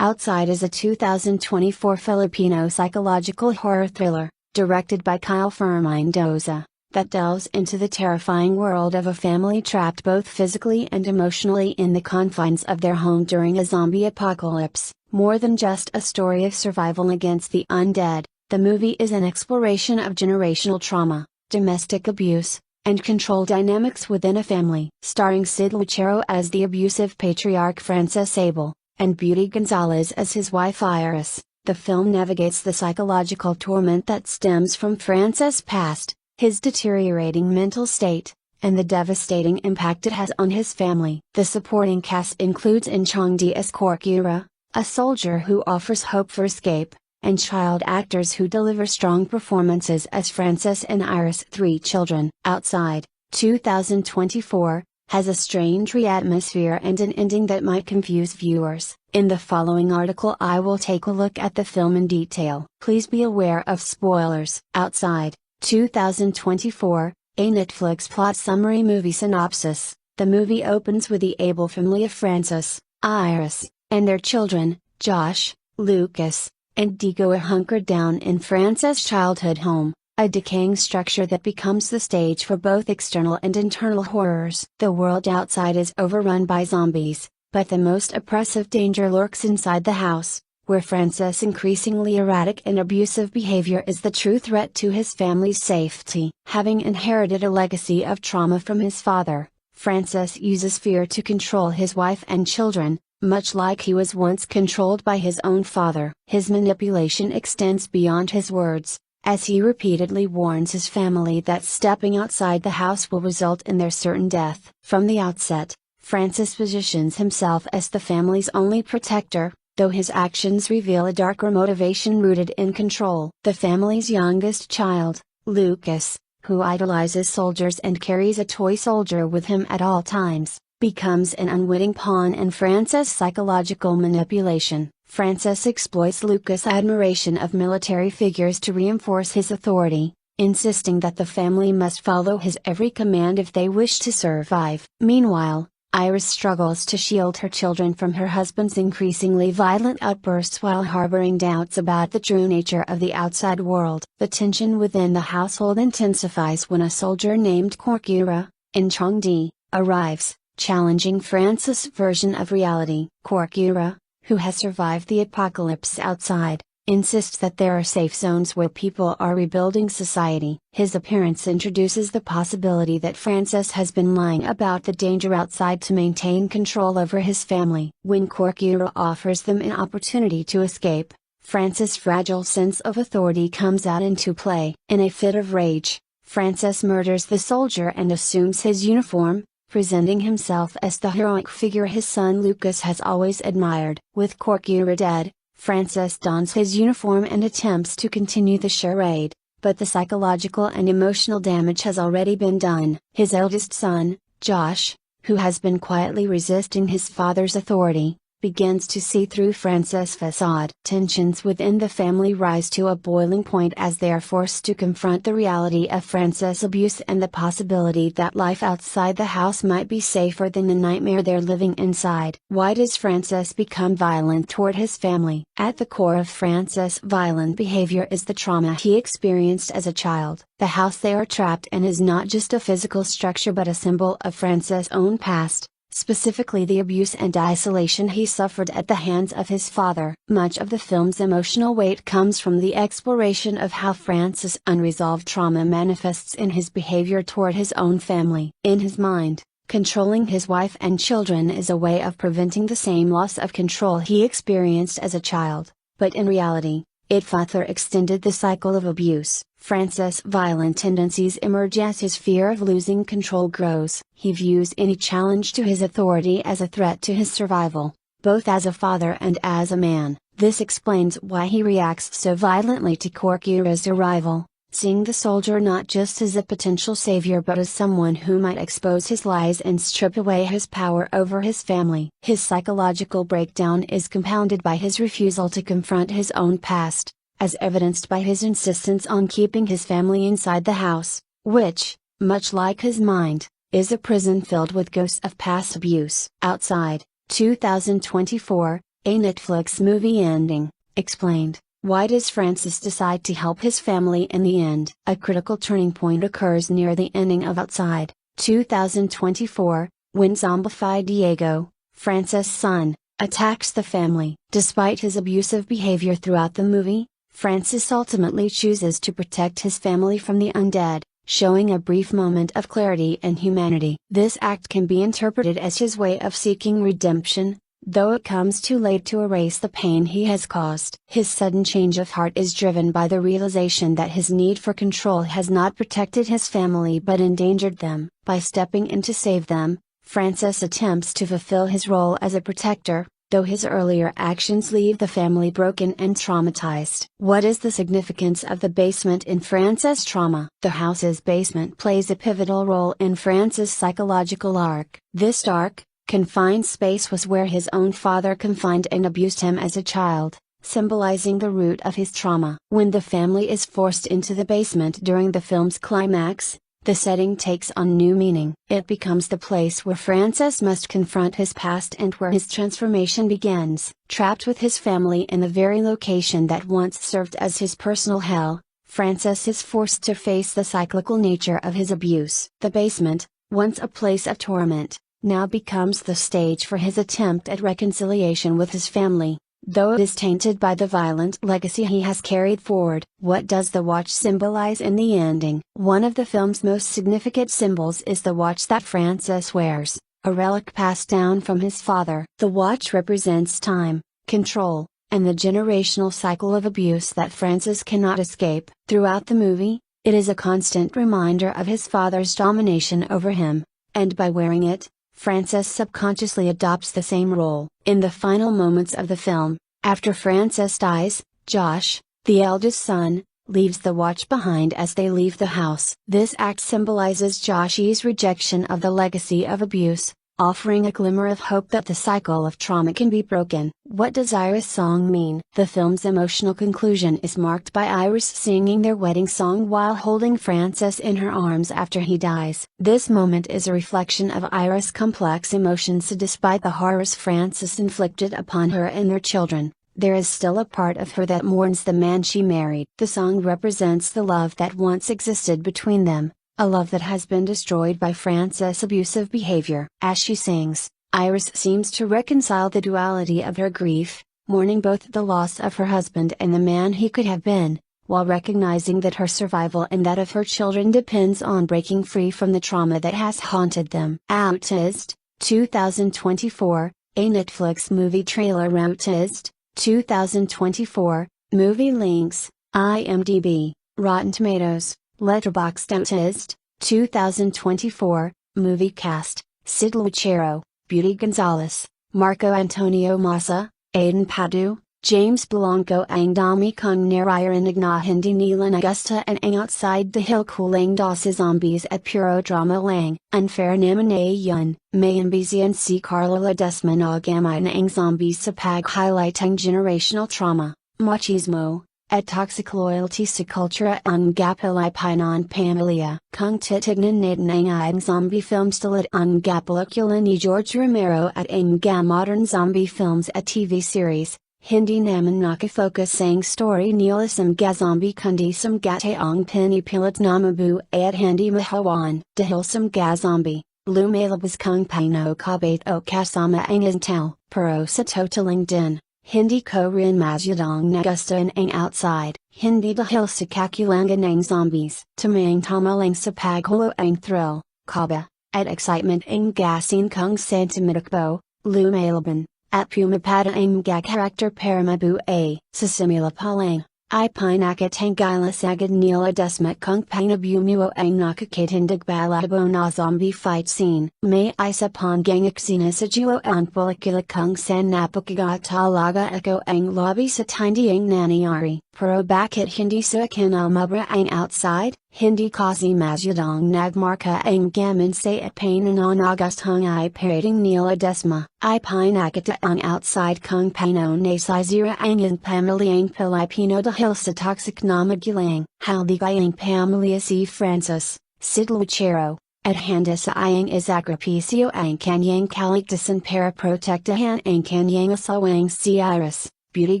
Outside is a 2024 Filipino psychological horror thriller, directed by Kyle Mendoza, that delves into the terrifying world of a family trapped both physically and emotionally in the confines of their home during a zombie apocalypse. More than just a story of survival against the undead, the movie is an exploration of generational trauma, domestic abuse, and control dynamics within a family. Starring Sid Lucero as the abusive patriarch Francis Abel, and Beauty Gonzalez as his wife Iris, the film navigates the psychological torment that stems from Francis' past, his deteriorating mental state, and the devastating impact it has on his family. The supporting cast includes In Chongdi as Corkira, a soldier who offers hope for escape, and child actors who deliver strong performances as Francis and Iris' three children. Outside, 2024, has a strange atmosphere and an ending that might confuse viewers. In the following article I will take a look at the film in detail. Please be aware of spoilers. Outside, 2024, a Netflix plot summary movie synopsis. The movie opens with the Abel family of Francis, Iris, and their children, Josh, Lucas, and Diego hunkered down in Francis' childhood home, a decaying structure that becomes the stage for both external and internal horrors. The world outside is overrun by zombies, but the most oppressive danger lurks inside the house, where Francis' increasingly erratic and abusive behavior is the true threat to his family's safety. Having inherited a legacy of trauma from his father, Francis uses fear to control his wife and children, much like he was once controlled by his own father. His manipulation extends beyond his words, as he repeatedly warns his family that stepping outside the house will result in their certain death. From the outset, Francis positions himself as the family's only protector, though his actions reveal a darker motivation rooted in control. The family's youngest child, Lucas, who idolizes soldiers and carries a toy soldier with him at all times, becomes an unwitting pawn in Francis' psychological manipulation. Francis exploits Lucas' admiration of military figures to reinforce his authority, insisting that the family must follow his every command if they wish to survive. Meanwhile, Iris struggles to shield her children from her husband's increasingly violent outbursts while harboring doubts about the true nature of the outside world. The tension within the household intensifies when a soldier named Corkira, in Chongdi, arrives, challenging Francis' version of reality. Corkira, who has survived the apocalypse outside, insists that there are safe zones where people are rebuilding society. His appearance introduces the possibility that Francis has been lying about the danger outside to maintain control over his family. When Corkira offers them an opportunity to escape, Francis' fragile sense of authority comes out into play. In a fit of rage, Francis murders the soldier and assumes his uniform, presenting himself as the heroic figure his son Lucas has always admired. With Corkira dead, Francis dons his uniform and attempts to continue the charade, but the psychological and emotional damage has already been done. His eldest son, Josh, who has been quietly resisting his father's authority, begins to see through Francis' facade. Tensions within the family rise to a boiling point as they are forced to confront the reality of Francis' abuse and the possibility that life outside the house might be safer than the nightmare they're living inside. Why does Francis become violent toward his family? At the core of Francis' violent behavior is the trauma he experienced as a child. The house they are trapped in is not just a physical structure but a symbol of Francis' own past, specifically the abuse and isolation he suffered at the hands of his father. Much of the film's emotional weight comes from the exploration of how Francis' unresolved trauma manifests in his behavior toward his own family. In his mind, controlling his wife and children is a way of preventing the same loss of control he experienced as a child, but in reality, it further extended the cycle of abuse. Francis' violent tendencies emerge as his fear of losing control grows. He views any challenge to his authority as a threat to his survival, both as a father and as a man. This explains why he reacts so violently to Corkira's arrival, seeing the soldier not just as a potential savior but as someone who might expose his lies and strip away his power over his family. His psychological breakdown is compounded by his refusal to confront his own past, as evidenced by his insistence on keeping his family inside the house, which, much like his mind, is a prison filled with ghosts of past abuse. Outside, 2024, a Netflix movie ending, explained. Why does Francis decide to help his family in the end? A critical turning point occurs near the ending of Outside, 2024, when zombified Diego, Francis' son, attacks the family. Despite his abusive behavior throughout the movie, Francis ultimately chooses to protect his family from the undead, showing a brief moment of clarity and humanity. This act can be interpreted as his way of seeking redemption, though it comes too late to erase the pain he has caused. His sudden change of heart is driven by the realization that his need for control has not protected his family but endangered them. By stepping in to save them, Francis attempts to fulfill his role as a protector, though his earlier actions leave the family broken and traumatized. What is the significance of the basement in Francis' trauma? The house's basement plays a pivotal role in Francis' psychological arc. This dark, confined space was where his own father confined and abused him as a child, symbolizing the root of his trauma. When the family is forced into the basement during the film's climax, the setting takes on new meaning. It becomes the place where Francis must confront his past and where his transformation begins. Trapped with his family in the very location that once served as his personal hell, Francis is forced to face the cyclical nature of his abuse. The basement, once a place of torment, now becomes the stage for his attempt at reconciliation with his family, though it is tainted by the violent legacy he has carried forward. What does the watch symbolize in the ending? One of the film's most significant symbols is the watch that Francis wears, a relic passed down from his father. The watch represents time, control, and the generational cycle of abuse that Francis cannot escape. Throughout the movie, it is a constant reminder of his father's domination over him, and by wearing it, Francis subconsciously adopts the same role. In the final moments of the film, after Francis dies, Josh, the eldest son, leaves the watch behind as they leave the house. This act symbolizes Joshy's rejection of the legacy of abuse, offering a glimmer of hope that the cycle of trauma can be broken. What does Iris' song mean? The film's emotional conclusion is marked by Iris singing their wedding song while holding Francis in her arms after he dies. This moment is a reflection of Iris' complex emotions. Despite the horrors Francis inflicted upon her and their children, there is still a part of her that mourns the man she married. The song represents the love that once existed between them, a love that has been destroyed by Francis' abusive behavior. As she sings, Iris seems to reconcile the duality of her grief, mourning both the loss of her husband and the man he could have been, while recognizing that her survival and that of her children depends on breaking free from the trauma that has haunted them. Outtest, 2024, a Netflix movie trailer. Outtest, 2024, movie links, IMDb, Rotten Tomatoes, Letterboxd. Outtest, 2024, movie cast, Sid Lucero, Beauty Gonzalez, Marco Antonio Masa, Aiden Patdu, James Blanco ang dami kong naririnig hindi nila nagusta and ang outside dahil kulang sa zombies at puro drama lang. Unfair naman yun, may imbisian si Carla Ledesma na gamay na ang zombies sa pag-highlight ang generational trauma, machismo, at toxic loyalty sa kultura ang gapilipay ng pamilya. Kung titignan natin ang zombie films tulad ang gapelikula ni George Romero at ang modern zombie films at TV series, hindi naman nakafocus ang story nila sa zombie kundi sa ang pinipilit na mabuhay at hindi mahawan. Dahil sa zombie, lumalabas kung paano kabait o kasama ang intel, pero sa totaling din, hindi ko rin masyadong nagustuhan ang outside, hindi dahil sa kakulangan ng zombies. Tamang tama lang sa paghulo ang thrill, kaba, at excitement ang gasin kung sentimentakbo, lumalaban, at pumapada ang mga karakter para mabuhay. Sa simula pa lang, ay pinakit ang gilasagad nila desma kung pinabumuo ang nakakatindig balabo na zombie fight scene. May isa pang gangaksina sa juo ang pelikula kung san napakagalaga ako ang lobby sa tinding nangyari. Pero bakit hindi sa kinalmabra ang outside? Hindi kasi masyadong nagmarka ang gamin sa at pain na nagustuhan ay parading nila desma. Ay pinakita ang outside kung paano nasisira ang pamilyang Pilipino dahil sa toxic na magulang. Haldi ang pamilya si Francis, Sid Lucero, at Handisayang Isagripicio ang Kanyang Kaligtasan para Protektahan ang Kanyang Asawang si Iris, Beauty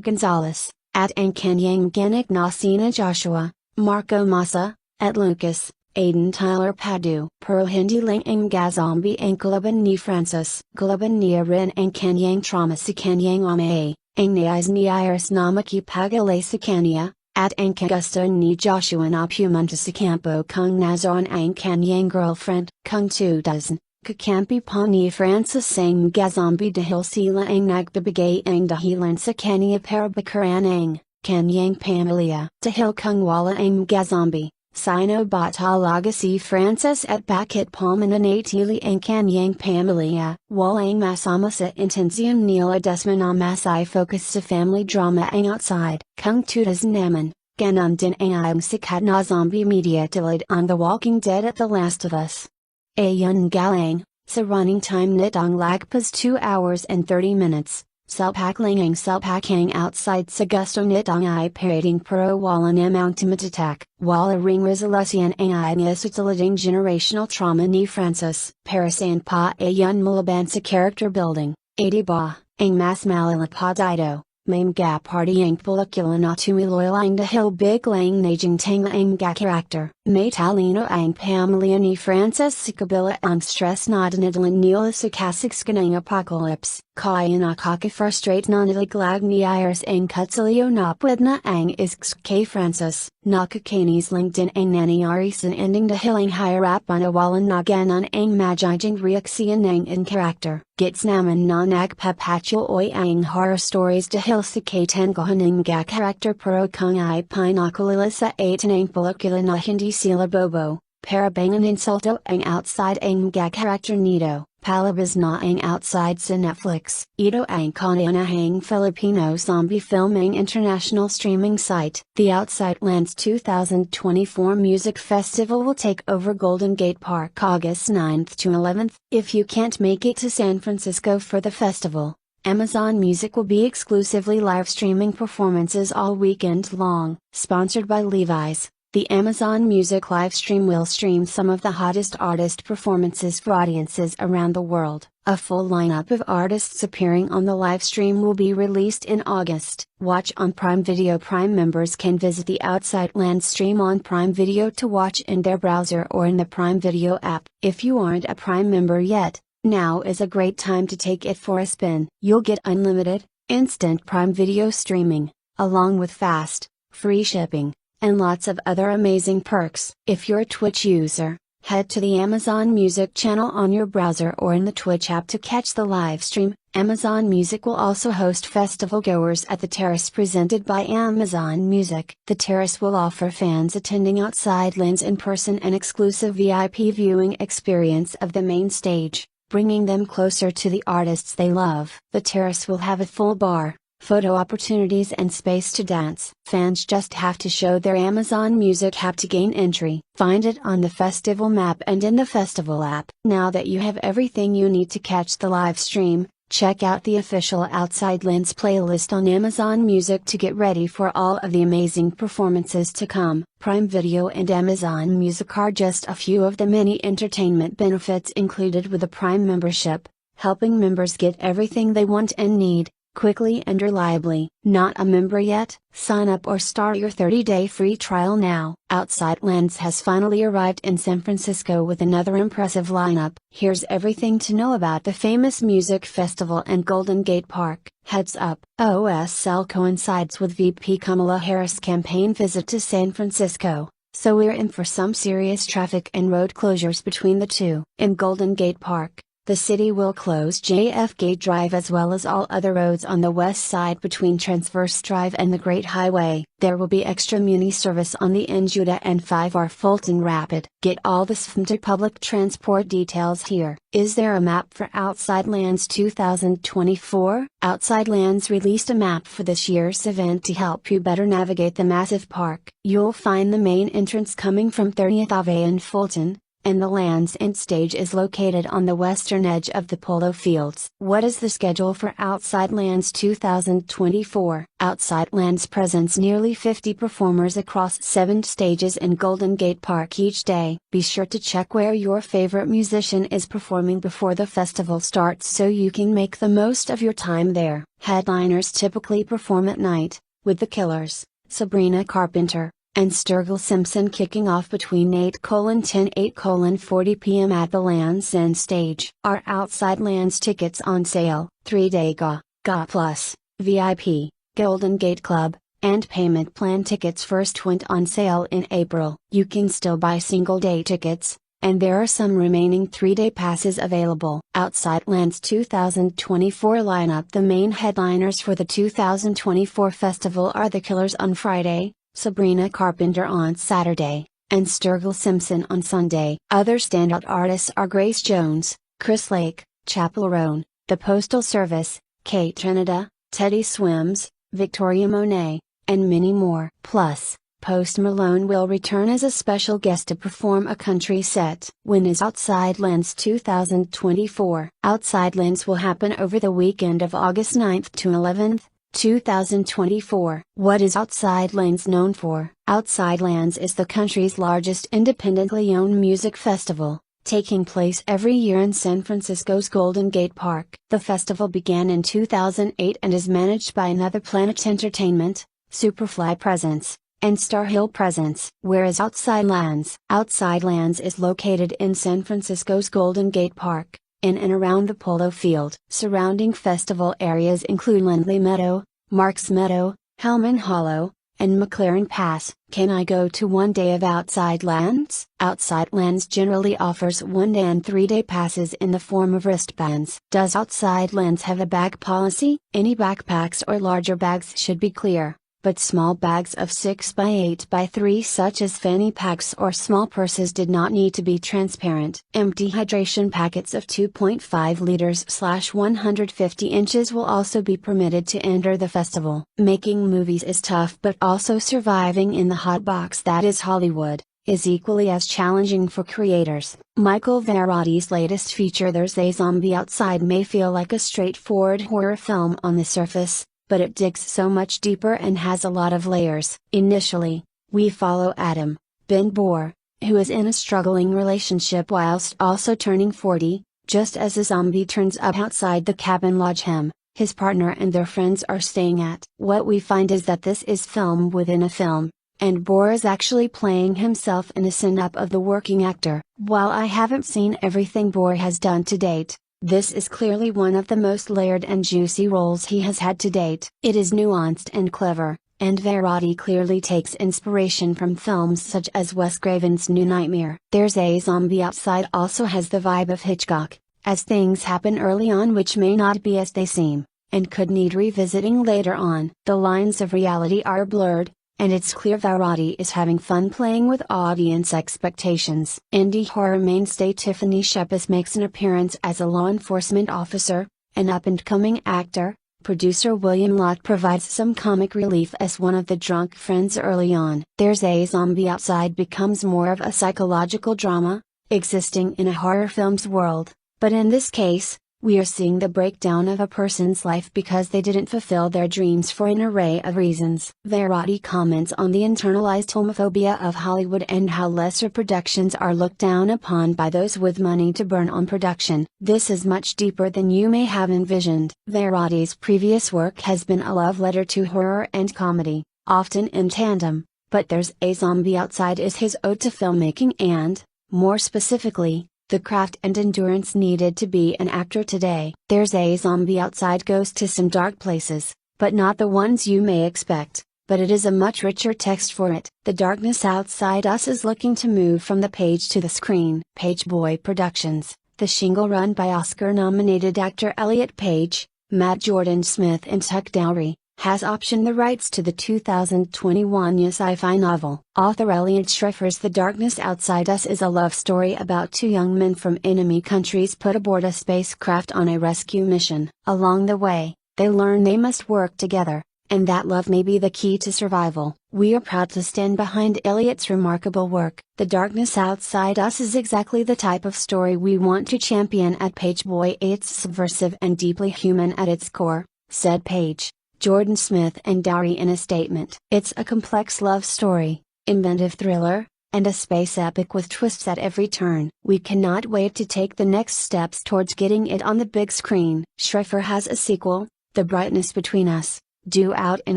Gonzalez, at ang Kanyang Ganak Nasina Joshua, Marco Masa, at Lucas, Aiden Tyler Patdu. Pero hindi lang ang Gazombi ang Kalaban ni Francis. Kalaban niya rin ang Kanyang trauma sa Kanyang ama ang nais ni Iris na makipag-alay sa kanya, at ang kagusto ni Joshua na pumunta sa kampo kung nazoon ang Kanyang girlfriend. Kung 2000, kakampi pa ni Francis ang Gazombi dahil sila ang nagbibigay ang dahilan sa kanya para bakaran ang Kanyang pamilya. Dahil kung wala ang Gazombi, sino ba talaga si Francis at bakit pa mananatili ang Kanyang pamilya? Walang masama sa intensyon nila desmana masay focus sa family drama ang outside. Kung 2000 naman, ganon din ang sikat na zombie media tulad on The Walking Dead at The Last of Us. Ayon galang, sa running time nitong lagpas 2 hours and 30 minutes. Selpak selpakang outside sa gusto nitong parading pero wala namang tumatatak. Wala ring resolution ang nasutalading generational trauma ni Francis. Para saan pa ayon malaban sa character building. Ba, ang mas malalapad ito. May mga party ang pelikula na tumiloy dahil biglang naging tanga ang character. May talino ang pamilya ni Francis sa kabila ang stress na dinadala nila sa kasagskan ng apocalypse. Kaya nakaka-frustrate na nilaglag ni Iris ang kutsilyo na pwede na ang isks kay Francis. Nakakainis lang din ang nangyari sa ending dahil ang hirapan awalan na ganon ang magiging reaksyon ng character. Gets naman na nagpapatuloy ang horror stories dahil sa katanggahan ng character pero kung ay pinakulila sa atin ang pelikula na hindi sila bobo, para bang insulto ang outside ang character nito. Palabas na ang outside sa Netflix. Ito ang kauna-unahang Filipino zombie filming international streaming site. The Outside Lands 2024 Music Festival will take over Golden Gate Park August 9th to 11th. If you can't make it to San Francisco for the festival, Amazon Music will be exclusively live streaming performances all weekend long. Sponsored by Levi's. The Amazon Music livestream will stream some of the hottest artist performances for audiences around the world. A full lineup of artists appearing on the livestream will be released in August. Watch on Prime Video. Prime members can visit the Outside Lands stream on Prime Video to watch in their browser or in the Prime Video app. If you aren't a Prime member yet, now is a great time to take it for a spin. You'll get unlimited, instant Prime Video streaming, along with fast, free shipping, and lots of other amazing perks. If you're a Twitch user, head to the Amazon Music channel on your browser or in the Twitch app to catch the live stream. Amazon Music will also host festival goers at the Terrace presented by Amazon Music. The Terrace will offer fans attending Outside Lands in person an exclusive VIP viewing experience of the main stage, bringing them closer to the artists they love. The Terrace will have a full bar, photo opportunities and space to dance. Fans just have to show their Amazon Music app to gain entry. Find it on the festival map and in the festival app. Now that you have everything you need to catch the live stream, check out the official Outside Lands playlist on Amazon Music to get ready for all of the amazing performances to come. Prime Video and Amazon Music are just a few of the many entertainment benefits included with a Prime membership, helping members get everything they want and need, quickly and reliably. Not a member yet? Sign up or start your 30-day free trial now. Outside Lands has finally arrived in San Francisco with another impressive lineup. Here's everything to know about the famous music festival and Golden Gate Park. Heads up, OSL coincides with VP Kamala Harris' campaign visit to San Francisco, so we're in for some serious traffic and road closures between the two. In Golden Gate Park, the city will close JFK Drive as well as all other roads on the west side between Transverse Drive and the Great Highway. There will be extra muni service on the Njuda and 5R Fulton Rapid. Get all the SFMT public transport details here. Is there a map for Outside Lands 2024? Outside Lands released a map for this year's event to help you better navigate the massive park. You'll find the main entrance coming from 30th Ave in Fulton, and the Lands End stage is located on the western edge of the polo fields. What is the schedule for Outside Lands 2024? Outside Lands presents nearly 50 performers across 7 stages in Golden Gate Park each day. Be sure to check where your favorite musician is performing before the festival starts so you can make the most of your time there. Headliners typically perform at night, with The Killers, Sabrina Carpenter, and Sturgill Simpson kicking off between 8:10 8:40 p.m. at the Land's End stage. Our Outside Lands tickets on sale: 3-day GA Plus, VIP, Golden Gate Club, and payment plan tickets first went on sale in April. You can still buy single-day tickets, and there are some remaining 3-day passes available. Outside Lands 2024 lineup: the main headliners for the 2024 festival are The Killers on Friday, Sabrina Carpenter on Saturday, and Sturgill Simpson on Sunday. Other standout artists are Grace Jones, Chris Lake, Chappell Roan, The Postal Service, Kate Trinidad, Teddy Swims, Victoria Monet, and many more. Plus, Post Malone will return as a special guest to perform a country set. When is Outside Lands 2024? Outside Lands will happen over the weekend of August 9th to 11th. 2024. What is Outside Lands known for? Outside Lands is the country's largest independently owned music festival, taking place every year in San Francisco's Golden Gate Park. The festival began in 2008 and is managed by Another Planet Entertainment, Superfly Presents, and Star Hill Presents. Where is Outside Lands? Outside Lands is located in San Francisco's Golden Gate Park, in and around the polo field. Surrounding festival areas include Lindley Meadow, Marks Meadow, Hellman Hollow, and McLaren Pass. Can I go to one day of Outside Lands? Outside Lands generally offers 1-day and 3-day passes in the form of wristbands. Does Outside Lands have a bag policy? Any backpacks or larger bags should be clear, but small bags of 6x8x3 such as fanny packs or small purses did not need to be transparent. Empty hydration packets of 2.5 liters/150 inches will also be permitted to enter the festival. Making movies is tough, but also surviving in the hot box that is Hollywood is equally as challenging for creators. Michael Varotti's latest feature There's a Zombie Outside may feel like a straightforward horror film on the surface, but it digs so much deeper and has a lot of layers. Initially, we follow Adam, Ben Bohr, who is in a struggling relationship whilst also turning 40, just as a zombie turns up outside the cabin lodge him, his partner and their friends are staying at. What we find is that this is film within a film, and Bohr is actually playing himself in a scene-up of the working actor. While I haven't seen everything Bohr has done to date, this is clearly one of the most layered and juicy roles he has had to date. It is nuanced and clever, and Varotti clearly takes inspiration from films such as Wes Craven's New Nightmare. There's a Zombie Outside also has the vibe of Hitchcock, as things happen early on which may not be as they seem, and could need revisiting later on. The lines of reality are blurred, and it's clear Varotti is having fun playing with audience expectations. Indie horror mainstay Tiffany Shepis makes an appearance as a law enforcement officer, an up-and-coming actor. Producer William Lott provides some comic relief as one of the drunk friends early on. There's a Zombie Outside becomes more of a psychological drama, existing in a horror film's world, but in this case, we are seeing the breakdown of a person's life because they didn't fulfill their dreams for an array of reasons. Varotti comments on the internalized homophobia of Hollywood and how lesser productions are looked down upon by those with money to burn on production. This is much deeper than you may have envisioned. Varotti's previous work has been a love letter to horror and comedy, often in tandem, but There's a Zombie Outside is his ode to filmmaking and, more specifically, the craft and endurance needed to be an actor today. There's a Zombie Outside goes to some dark places, but not the ones you may expect, but it is a much richer text for it. The darkness outside us is looking to move from the page to the screen. Page Boy Productions, the shingle run by Oscar-nominated actor Elliot Page, Matt Jordan Smith and Tuck Dowry, has optioned the rights to the 2021 sci-fi novel. Author Elliot Schrefer's The Darkness Outside Us is a love story about two young men from enemy countries put aboard a spacecraft on a rescue mission. Along the way, they learn they must work together, and that love may be the key to survival. We are proud to stand behind Elliot's remarkable work. The Darkness Outside Us is exactly the type of story we want to champion at Pageboy. It's subversive and deeply human at its core, said Page, Jordan Smith and Dowry in a statement. It's a complex love story, inventive thriller, and a space epic with twists at every turn. We cannot wait to take the next steps towards getting it on the big screen. Schreifer has a sequel, The Brightness Between Us, due out in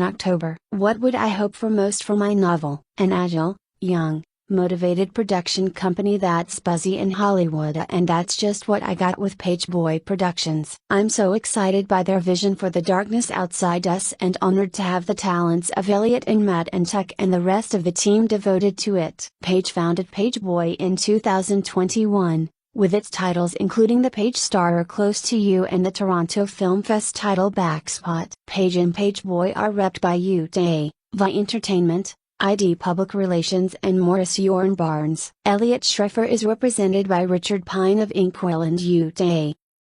October. What would I hope for most for my novel? An agile, young, motivated production company that's buzzy in Hollywood, and that's just what I got with Pageboy Productions. I'm so excited by their vision for The Darkness Outside Us and honored to have the talents of Elliot and Matt and Tuck and the rest of the team devoted to it. Page founded Pageboy in 2021, with its titles including the Page Star or Close to You and the Toronto Film Fest title Backspot. Page and Pageboy are repped by UTA, Vi Entertainment, ID Public Relations and Morris Yorn Barnes. Elliot Schreifer is represented by Richard Pine of Inkwell and UTA.